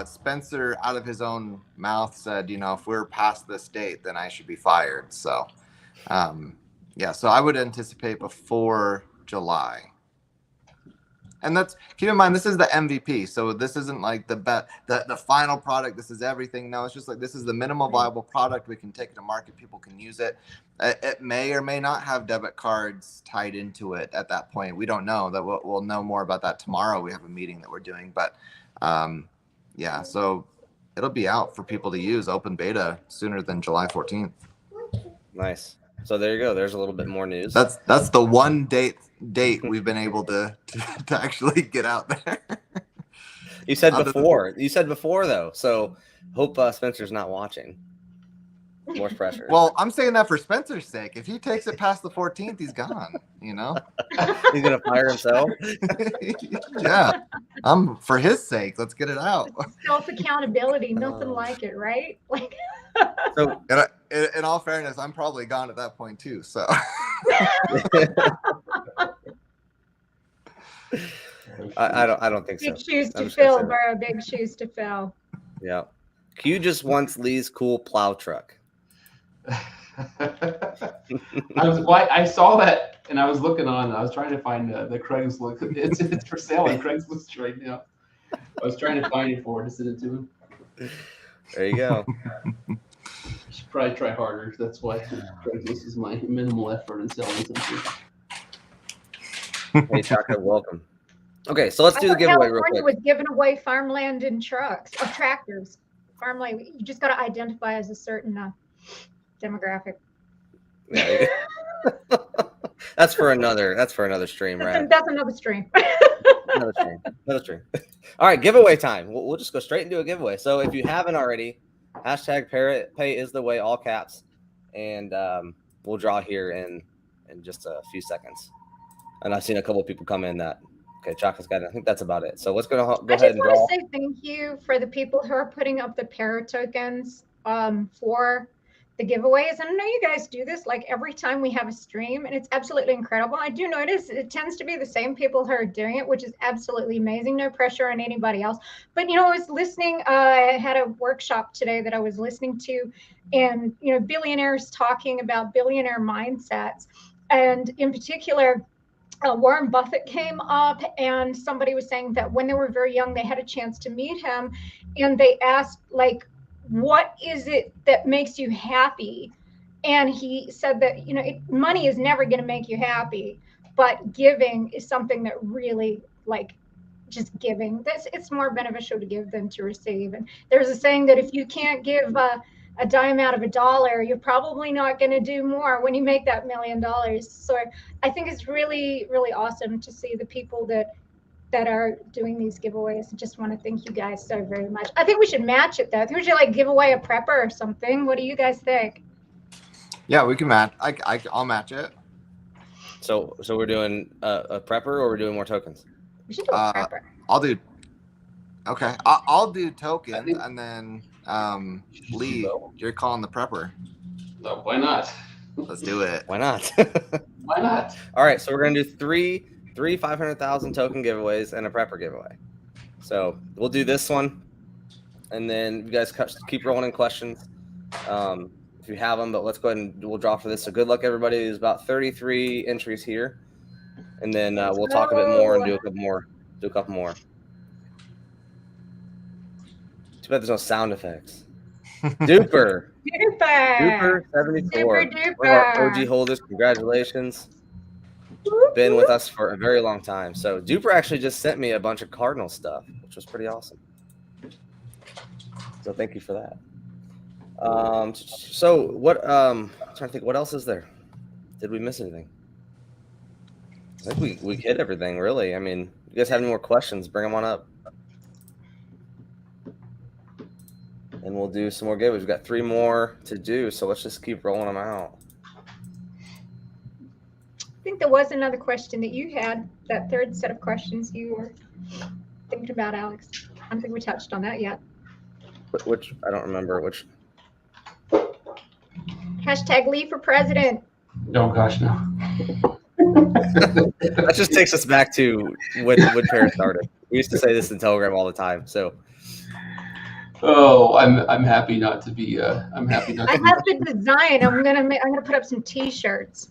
Spencer, out of his own mouth, said, you know, if we're past this date, then I should be fired. So, so I would anticipate before July. And that's, keep in mind, this is the MVP. So this isn't like the final product. This is everything. No, it's just like, this is the minimal viable product. We can take it to market. People can use it. It may or may not have debit cards tied into it at that point. We don't know. That we'll know more about that tomorrow. We have a meeting that we're doing, but yeah, so it'll be out for people to use open beta sooner than July 14th. Nice. So there you go. There's a little bit more news. That's the one date we've been able to actually get out there. You said before. You said before though. So hope Spencer's not watching. More pressure. Well, I'm saying that for Spencer's sake. If he takes it past the 14th, he's gone. You know, he's gonna fire himself. Yeah, for his sake. Let's get it out. Self accountability, nothing like it, right? Like. So, in all fairness, I'm probably gone at that point too. So. I don't think so. Big shoes to fill, bro. Big shoes to fill. Yeah. Q just wants Lee's cool plow truck. I saw that and I was looking on. I was trying to find the Craigslist. It's for sale on Craigslist right now. I was trying to find it for to send it to him. There you go. Should probably try harder. That's why Craigslist is my minimal effort in selling something. Hey, Chaka, welcome. Okay, so let's do the giveaway real quick. Was giving away farmland and trucks or tractors. Farmland. You just got to identify as a certain demographic. Yeah, that's for another stream, right? That's another stream. Another stream. All right, giveaway time. We'll just go straight into a giveaway. So if you haven't already, hashtag Pay is the way, all caps, and we'll draw here in just a few seconds. And I've seen a couple of people come in that. Okay, Chaka's got it. I think that's about it. So let's go ahead and draw. I just want to say thank you for the people who are putting up the para tokens for the giveaways. And I know you guys do this like every time we have a stream, and it's absolutely incredible. I do notice it tends to be the same people who are doing it, which is absolutely amazing. No pressure on anybody else. But, I was listening. I had a workshop today that I was listening to, and, billionaires talking about billionaire mindsets. And in particular, Warren Buffett came up, and somebody was saying that when they were very young, they had a chance to meet him, and they asked, like, what is it that makes you happy? And he said that, money is never going to make you happy, but giving is something that really, like, just giving, it's more beneficial to give than to receive. And there's a saying that if you can't give a dime out of a dollar, you're probably not going to do more when you make that $1 million. So I think it's really, really awesome to see the people that are doing these giveaways. I just want to thank you guys so very much. I think we should match it though. I think we should like give away a prepper or something. What do you guys think? Yeah, we can match. I'll match it. So we're doing a prepper, or we're doing more tokens? We should do a prepper. I'll do tokens, and then Lee, you're calling the prepper. No, why not? Let's do it. Why not? Why not? All right, so we're gonna do three 500,000 token giveaways and a prepper giveaway. So we'll do this one, and then you guys keep rolling in questions if you have them. But let's go ahead and we'll draw for this. So good luck, everybody. There's about 33 entries here, and then we'll talk a bit more and do a couple more. Too bad there's no sound effects. Duper 74. One of our OG holders. Congratulations. Been with us for a very long time. So Duper actually just sent me a bunch of Cardinal stuff, which was pretty awesome. So thank you for that. So what I'm trying to think, what else is there? Did we miss anything? I think we hit everything, really. I mean, if you guys have any more questions, bring them on up. And we'll do some more giveaways. We've got 3 more to do, so let's just keep rolling them out. I think there was another question that you had, that third set of questions you were thinking about, Alex. I don't think we touched on that yet. Which I don't remember which. Hashtag Lee for president. Oh, gosh, no. That just takes us back to when Paris started. We used to say this in Telegram all the time. So. Oh, I'm happy not to be. I'm happy not. I have the design. I'm gonna put up some T-shirts.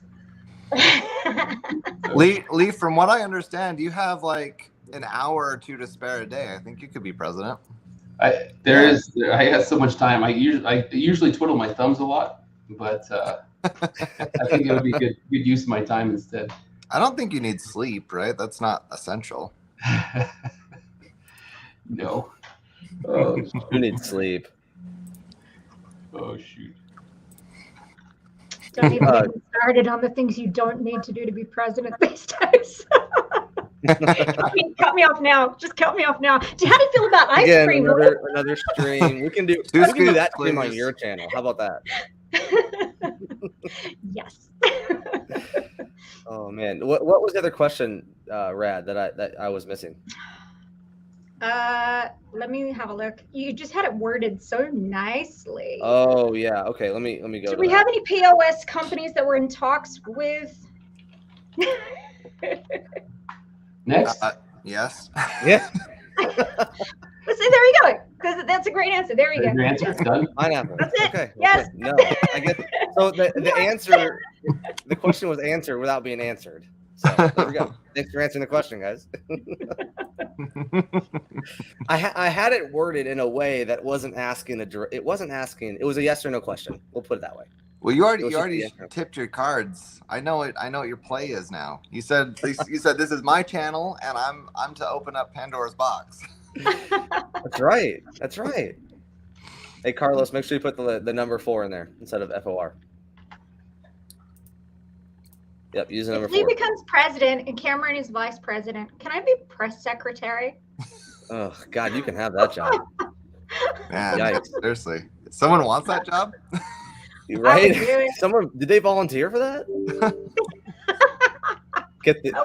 Lee, from what I understand, you have like an hour or two to spare a day, I think you could be president. I have so much time. I usually twiddle my thumbs a lot, but I think it would be good use of my time instead. I don't think you need sleep, right? That's not essential. No. Who needs sleep? Oh shoot. Don't even get me started on the things you don't need to do to be president these days. Cut me off now. Just cut me off now. How do you feel about ice Again, cream? another stream. We can do that stream on your channel. How about that? Yes. Oh man, what was the other question, Rad, that I was missing? Let me have a look. You just had it worded so nicely. Oh yeah, okay. Let me go. Do we have any POS companies that we're in talks with? Next. Yes. Yeah. See, there you go. That's a great answer. There you go. Your answer is done. Pineapple. That's it. Okay. Yes. Okay. No, I guess so. The answer, the question was answered without being answered. So there we go. Thanks for answering the question, guys. I had it worded in a way that wasn't asking it wasn't asking. It was a yes or no question. We'll put it that way. Well, you already tipped your cards. I know it. I know what your play is now. You said this is my channel, and I'm to open up Pandora's box. That's right. That's right. Hey, Carlos, make sure you put the number 4 in there instead of FOR. Yep, use the number 4. If Lee becomes president and Cameron is vice president, can I be press secretary? Oh God, you can have that job. Man, Yikes. seriously, someone wants that job. Right? Someone did they volunteer for that?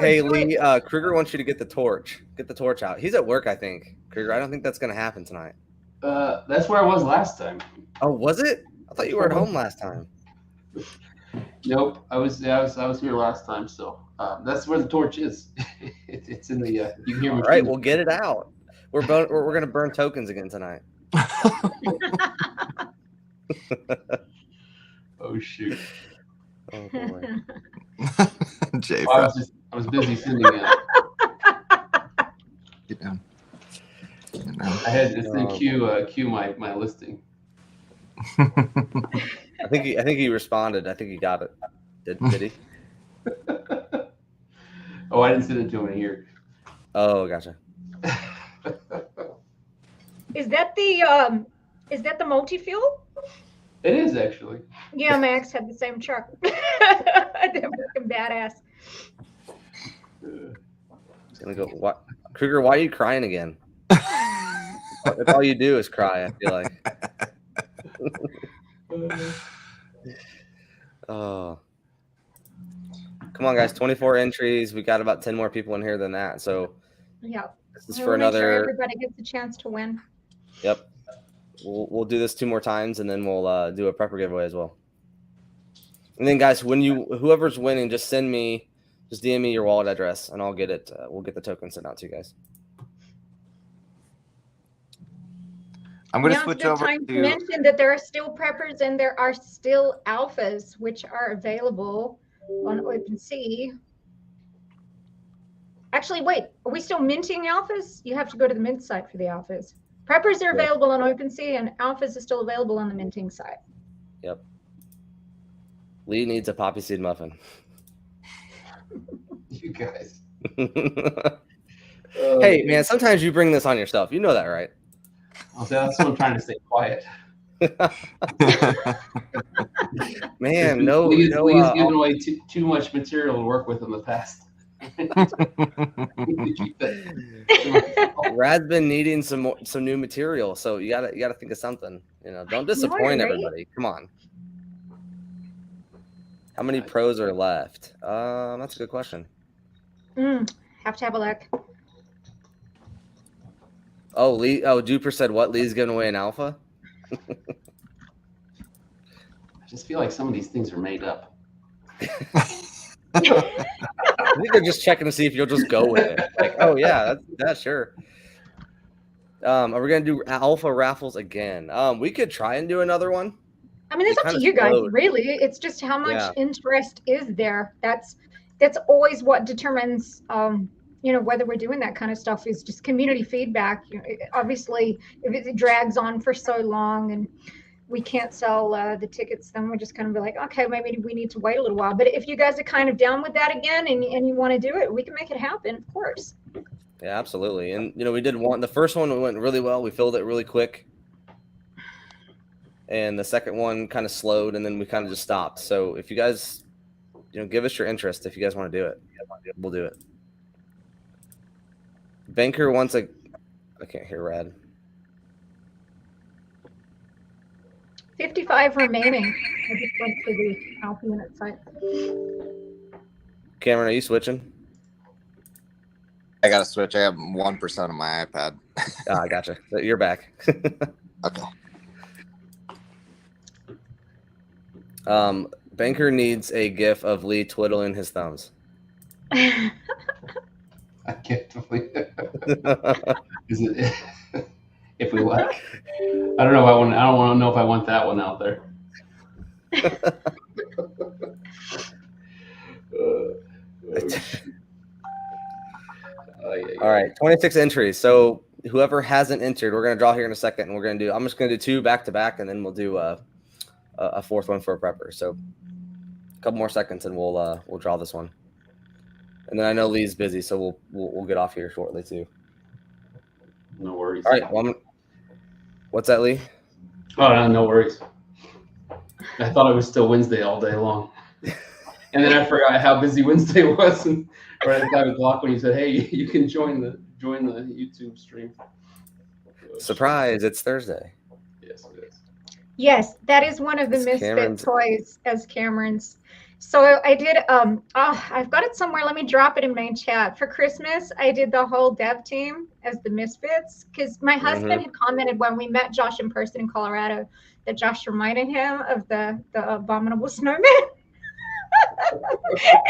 Hey Lee, Kruger wants you to get the torch. Get the torch out. He's at work, I think. Kruger, I don't think that's gonna happen tonight. That's where I was last time. Oh, was it? I thought you were at home last time. Nope, I was here last time, so that's where the torch is. It's in the. You can hear me. All right, we'll get it out. We're gonna burn tokens again tonight. Oh shoot! Oh boy. Jay, I was busy sending it. Get down. I had to queue my listing. I think he responded. I think he got it. Did he? Oh, I didn't send it to him in here. Oh, gotcha. Is that the multi-fuel? It is actually. Yeah, my ex had the same truck. They're fucking badass. Gonna go. What, Kruger? Why are you crying again? That's all you do is cry. I feel like. Oh, come on, guys! 24 entries. We got about 10 more people in here than that. So Yeah. this is for another. Sure everybody gets a chance to win. Yep. We'll do this 2 more times, and then we'll do a prepper giveaway as well. And then, guys, whoever's winning, just DM me your wallet address, and I'll get it. We'll get the token sent out to you guys. I'm going to switch over to mention that there are still preppers and there are still alphas which are available on OpenSea. Actually, wait, are we still minting alphas? You have to go to the mint site for the alphas. Preppers are available on OpenSea and alphas are still available on the minting site. Yep. Lee needs a poppy seed muffin. You guys. Hey, man, sometimes you bring this on yourself. You know that, right? That's what I'm trying to stay quiet. Man, Lee's given away too much material to work with in the past. Rad's been needing some new material, so you gotta think of something. Don't disappoint everybody. Come on. How many pros are left? That's a good question. Have to have a look. Oh, Lee. Oh, Duper said what? Lee's giving away an alpha. I just feel like some of these things are made up. I think they're just checking to see if you'll just go with it. Like, oh yeah, that's sure. Are we gonna do alpha raffles again? We could try and do another one. I mean, it's up to you guys, really. It's just how much interest is there. That's always what determines whether we're doing that kind of stuff is just community feedback. Obviously, if it drags on for so long and we can't sell the tickets, then we're just going to be like, okay, maybe we need to wait a little while. But if you guys are kind of down with that again and you want to do it, we can make it happen, of course. Yeah, absolutely. And, we did the first one went really well. We filled it really quick. And the second one kind of slowed, and then we kind of just stopped. So if you guys, give us your interest. If you guys want to do it, we'll do it. Banker wants I can't hear Rad. 55 remaining. I just went to the Alpha unit site. Cameron, are you switching? I got to switch. I have 1% on my iPad. I gotcha. You're back. Okay. Banker needs a gif of Lee twiddling his thumbs. I can't believe it. Is it? If we want, I don't know if I want. I don't want to know if I want that one out there. All right, 26 entries. So whoever hasn't entered, we're gonna draw here in a second, and I'm just gonna do 2 back to back, and then we'll do a 4th one for a prepper. So a couple more seconds, and we'll draw this one. And then I know Lee's busy, so we'll get off here shortly too. No worries. All right. Well, what's that, Lee? Oh, no worries. I thought it was still Wednesday all day long, and then I forgot how busy Wednesday was, and right at 5 o'clock when you said, "Hey, you can join the YouTube stream." Surprise! It's Thursday. Yes, it is. Yes, that is one of the misfit toys as Cameron's. So I did. I've got it somewhere. Let me drop it in main chat. For Christmas, I did the whole dev team as the misfits because my husband had commented when we met Josh in person in Colorado that Josh reminded him of the abominable snowman.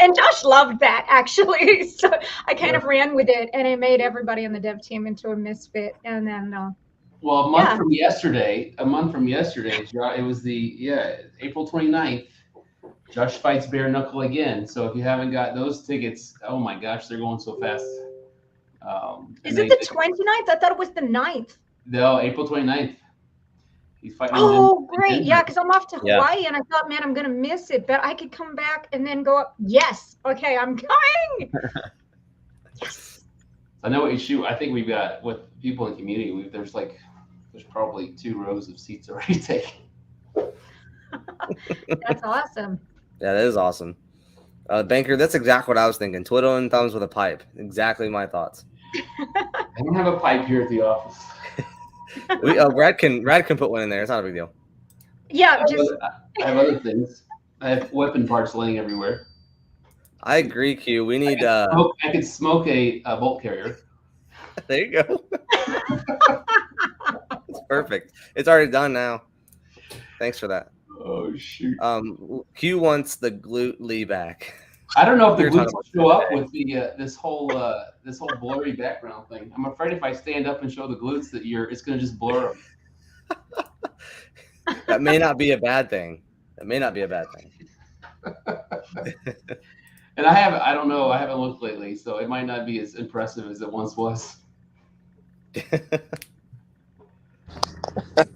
And Josh loved that, actually. So I kind of ran with it, and I made everybody on the dev team into a misfit. And then, well, a month from yesterday, it was April 29th. Josh fights Bare Knuckle again. So if you haven't got those tickets, oh my gosh, they're going so fast. Is it the 29th? I thought it was the 9th. No, April 29th. He's fighting. Oh, great. Yeah, because I'm off to Hawaii, and I thought, man, I'm going to miss it. But I could come back and then go up. Yes. Okay, I'm coming. Yes. I know what you shoot. I think we've got, with people in the community, there's probably 2 rows of seats already taken. That's awesome. Yeah, that is awesome. Banker, that's exactly what I was thinking. Twiddling thumbs with a pipe. Exactly my thoughts. I don't have a pipe here at the office. Brad can put one in there. It's not a big deal. Yeah, I have other things. I have weapon parts laying everywhere. I agree, Q. We need. I could smoke a bolt carrier. There you go. It's perfect. It's already done now. Thanks for that. Oh shoot. Q wants the glute Lee back. I don't know if the glutes will show up with the this whole blurry background thing. I'm afraid if I stand up and show the glutes that it's going to just blur them. That may not be a bad thing. And I don't know. I haven't looked lately, so it might not be as impressive as it once was. There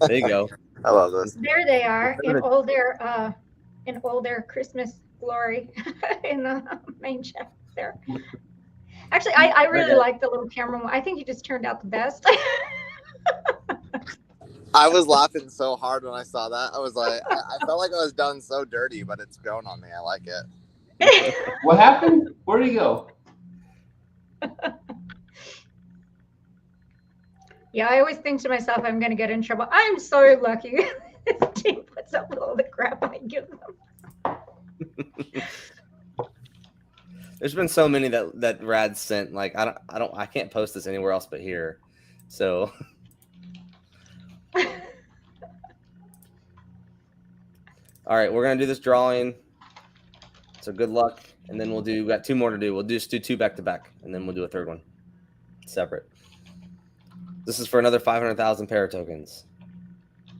you go. I love this. There they are in all their Christmas glory in the main chat there. Actually, I really like the little camera one. I think you just turned out the best. I was laughing so hard when I saw that. I was like, I felt like I was done so dirty, but it's grown on me. I like it. What happened? Where'd he go? Yeah, I always think to myself, I'm going to get in trouble. I'm so lucky. This team puts up with all the crap I give them. There's been so many that Rad sent. Like I can't post this anywhere else but here. So. All right, we're gonna do this drawing. So good luck, and then we got 2 more to do. We'll just do 2 back to back, and then we'll do a 3rd one separate. This is for another 500,000 pair tokens.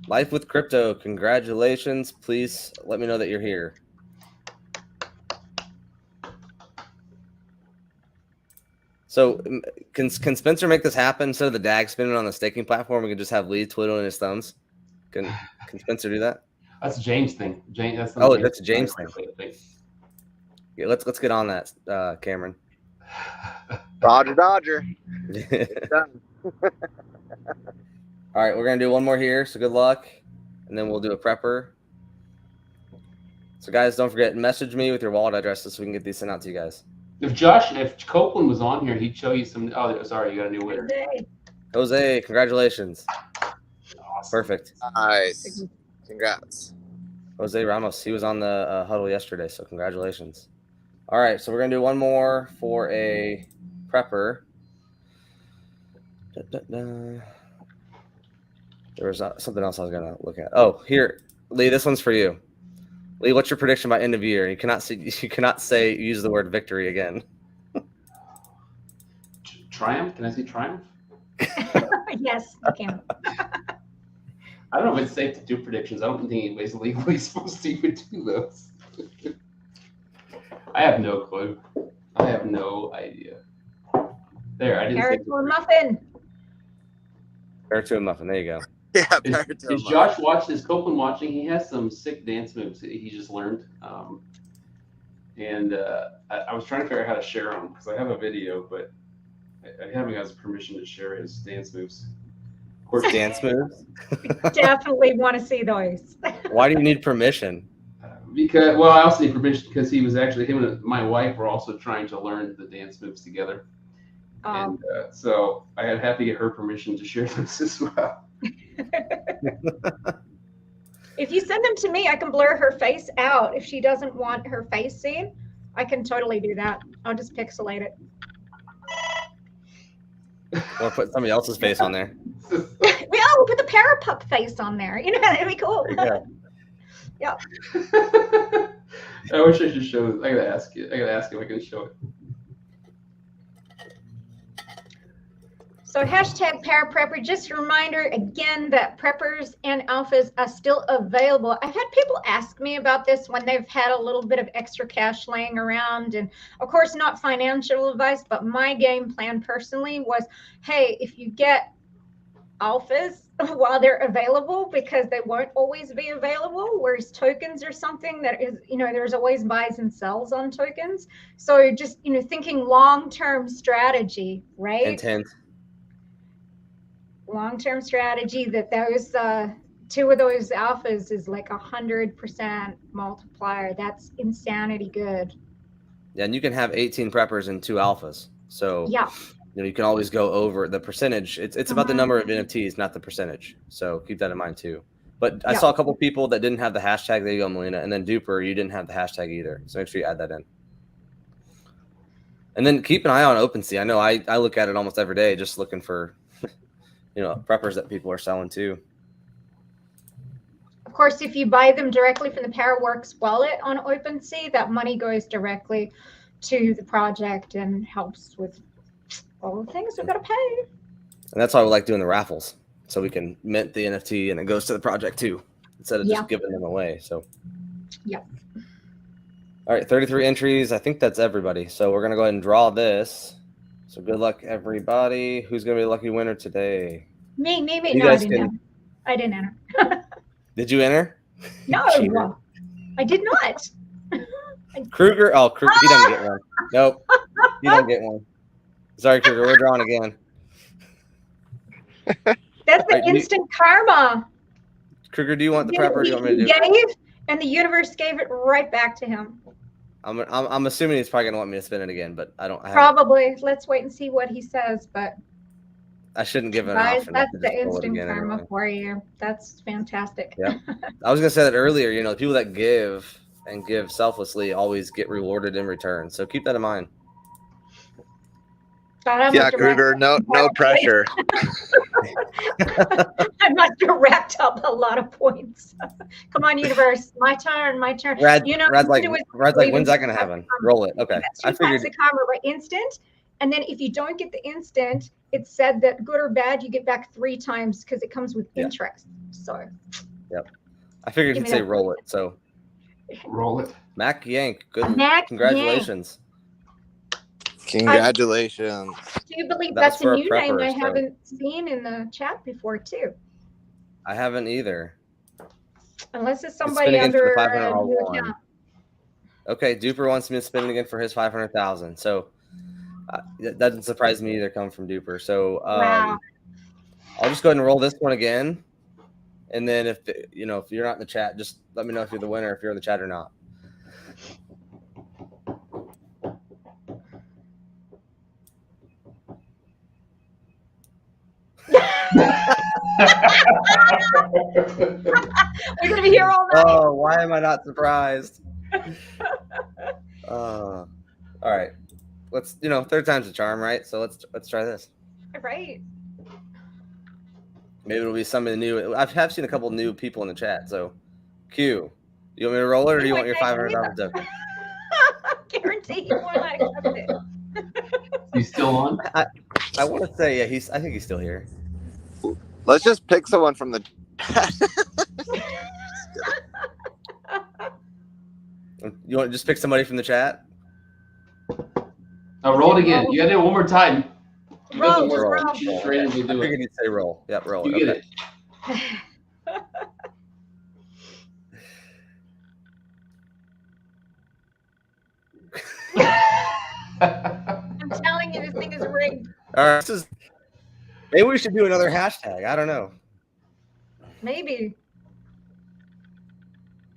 Life with Crypto, congratulations. Please let me know that you're here. So can Spencer make this happen instead of the DAG spinning on the staking platform? We can just have Lee twiddling his thumbs. Can Spencer do that? That's a James thing. James. That's a James thing. Yeah, let's get on that, Cameron. Dodger. All right, we're gonna do one more here. So good luck, and then we'll do a prepper. So guys, don't forget, message me with your wallet addresses so we can get these sent out to you guys. If Copeland was on here, he'd show you some. Oh, sorry, you got a new winner. Jose, congratulations. Awesome. Perfect. Nice. Congrats. Jose Ramos, he was on the huddle yesterday, so congratulations. All right, so we're going to do one more for a prepper. There was something else I was going to look at. Oh, here, Lee, this one's for you. Lee, what's your prediction by end of year? You cannot use the word victory again. Triumph? Can I say triumph? Yes, you can. I don't know if it's safe to do predictions. I don't think anybody's legally supposed to even do those. I have no clue. I have no idea. There, I didn't say. Carrot or muffin. Carrot to a muffin. There you go. Yeah. Is Josh watching? Is Copeland watching? He has some sick dance moves that he just learned. And I was trying to figure out how to share them because I have a video, but I haven't got his permission to share his dance moves. Of course, dance moves. Definitely want to see those. Why do you need permission? Because, well, I also need permission because he was actually, him and my wife were also trying to learn the dance moves together. And so I had to get her permission to share those as well. If you send them to me, I can blur her face out. If she doesn't want her face seen, I can totally do that. I'll just pixelate it. Or put somebody else's face on there. We'll put the Parapup face on there. You know, that'd be cool. Yeah. Yeah. I wish I should show it. I gotta ask you. I gotta ask him if I can show it. So hashtag Paraprepper, just a reminder again that preppers and alphas are still available. I've had people ask me about this when they've had a little bit of extra cash laying around. And of course, not financial advice, but my game plan personally was, hey, if you get alphas while they're available, because they won't always be available, whereas tokens are something that is, you know, there's always buys and sells on tokens. So just, you know, thinking long-term strategy, right? Intent. Long-term strategy that those two of those alphas is like 100% multiplier. That's insanity good. Yeah, and you can have 18 preppers and 2 alphas. So yeah, you know, you can always go over the percentage. It's about the number of NFTs, not the percentage. So keep that in mind too. But I saw a couple people that didn't have the hashtag. There you go, Melina. And then Duper, you didn't have the hashtag either. So make sure you add that in. And then keep an eye on OpenSea. I know I look at it almost every day, just looking for you know, preppers that people are selling too. Of course, if you buy them directly from the Paraworks wallet on OpenSea, that money goes directly to the project and helps with all the things we've got to pay. And that's why we like doing the raffles, so we can mint the NFT and it goes to the project too, instead of just giving them away. So, all right, 33 entries. I think that's everybody. So we're gonna go ahead and draw this. So good luck, everybody. Who's going to be the lucky winner today? Me. No, I didn't enter. Did you enter? No, I did not. Kruger? Oh, Kruger. He doesn't get one. Nope. You don't get one. Sorry, Kruger. We're drawing again. That's the instant karma. Kruger, do you want the prepper? Or do you want me to do it? And the universe gave it right back to him. I'm assuming he's probably gonna want me to spin it again, but I don't. Probably. Let's wait and see what he says. But I shouldn't give it an option. That's the instant karma for you. That's fantastic. Yeah, I was gonna say that earlier. You know, the people that give and give selflessly always get rewarded in return. So keep that in mind. Yeah, Kruger. No pressure. I must have racked up a lot of points. Come on, universe. My turn. Rad's like, when's that going to happen? Roll it. Okay. I figured the karma by instant. And then if you don't get the instant, it's said that good or bad, you get back 3 times because it comes with interest. So. Yep. I figured you'd say roll it. So. Roll it. Mac Yank. Good. Mac Congratulations. Yank. Congratulations. Do you believe That's that's a for a new name prepper, I so- haven't seen in the chat before too? I haven't either. Unless it's spin somebody again for the under 500 a all new one. account. Okay, Duper wants me to spin it again for his 500,000. So that doesn't surprise me either, coming from Duper. So Wow. I'll just go ahead and roll this one again, and then if you're not in the chat, just let me know if you're the winner, if you're in the chat or not. We're gonna be here all night. Oh, why am I not surprised? All right, let's third time's a charm, right? So let's try this. Right. Maybe it'll be somebody new. I have seen a couple new people in the chat. So, Q, you want me to roll it, or do you want your 500,000 token? Guarantee you will not accept it. He's still on? I want to say, yeah, I think he's still here. Let's just pick someone from the You want to just pick somebody from the chat? Oh, roll it again. You got to do it one more time. He doesn't Roll, work. roll. Just randomly I do figured it. you'd say roll. Yep, roll. You Okay. get it. I'm telling you, this thing is rigged. All right, maybe we should do another hashtag. I don't know. Maybe.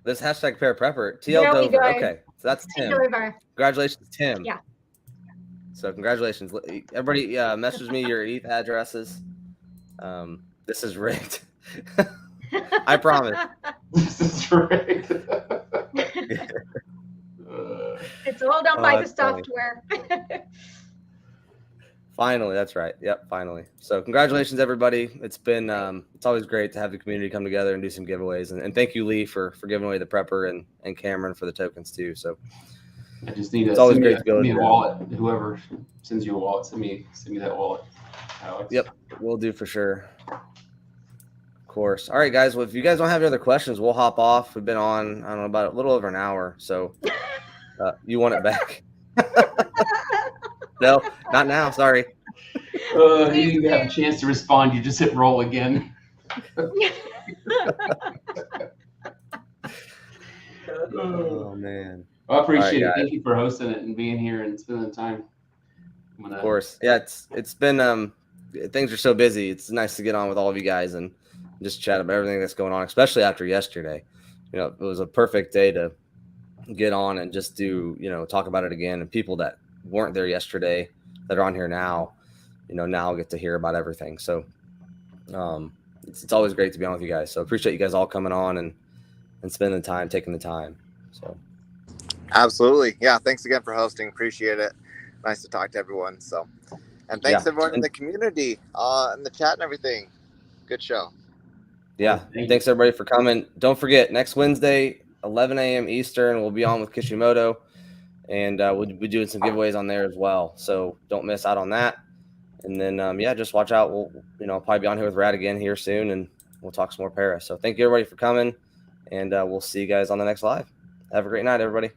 This hashtag pair prepper TL There we Dover. go. Okay, so that's Tim. Dover. Congratulations, Tim. Yeah. So congratulations, everybody. Message me your ETH addresses. This is rigged. I promise. This is right. It's all done by the that's funny. software. Finally, that's right. Yep, finally. So congratulations, everybody. It's been it's always great to have the community come together and do some giveaways. And thank you, Lee, for giving away the prepper, and Cameron for the tokens too. So I just need It's always great to be able send me to a do that. wallet. Whoever sends you a wallet, send me that wallet, Alex. Yep, we'll do for sure. Of course. All right, guys. Well, if you guys don't have any other questions, we'll hop off. We've been on, I don't know, about a little over an hour. So you want it back? No, not now. Sorry. You didn't even have a chance to respond. You just hit roll again. Oh man. Well, I appreciate All right, it. Thank you for hosting it and being here and spending the time. Of course. Yeah, it's been things are so busy. It's nice to get on with all of you guys and just chat about everything that's going on, especially after yesterday. It was a perfect day to get on and just do, talk about it again. And people that weren't there yesterday that are on here now, now get to hear about everything. So it's always great to be on with you guys. So appreciate you guys all coming on and spending the time, taking the time. So Absolutely. Yeah. Thanks again for hosting. Appreciate it. Nice to talk to everyone. So, and thanks everyone in the community, in the chat and everything. Good show. Yeah. Thanks everybody for coming. Don't forget, next Wednesday, 11 a.m. Eastern, we'll be on with Kishimoto, and we'll be doing some giveaways on there as well. So don't miss out on that. And then, just watch out. We'll, probably be on here with Rad again here soon, and we'll talk some more Paris. So thank you everybody for coming, and we'll see you guys on the next live. Have a great night, everybody.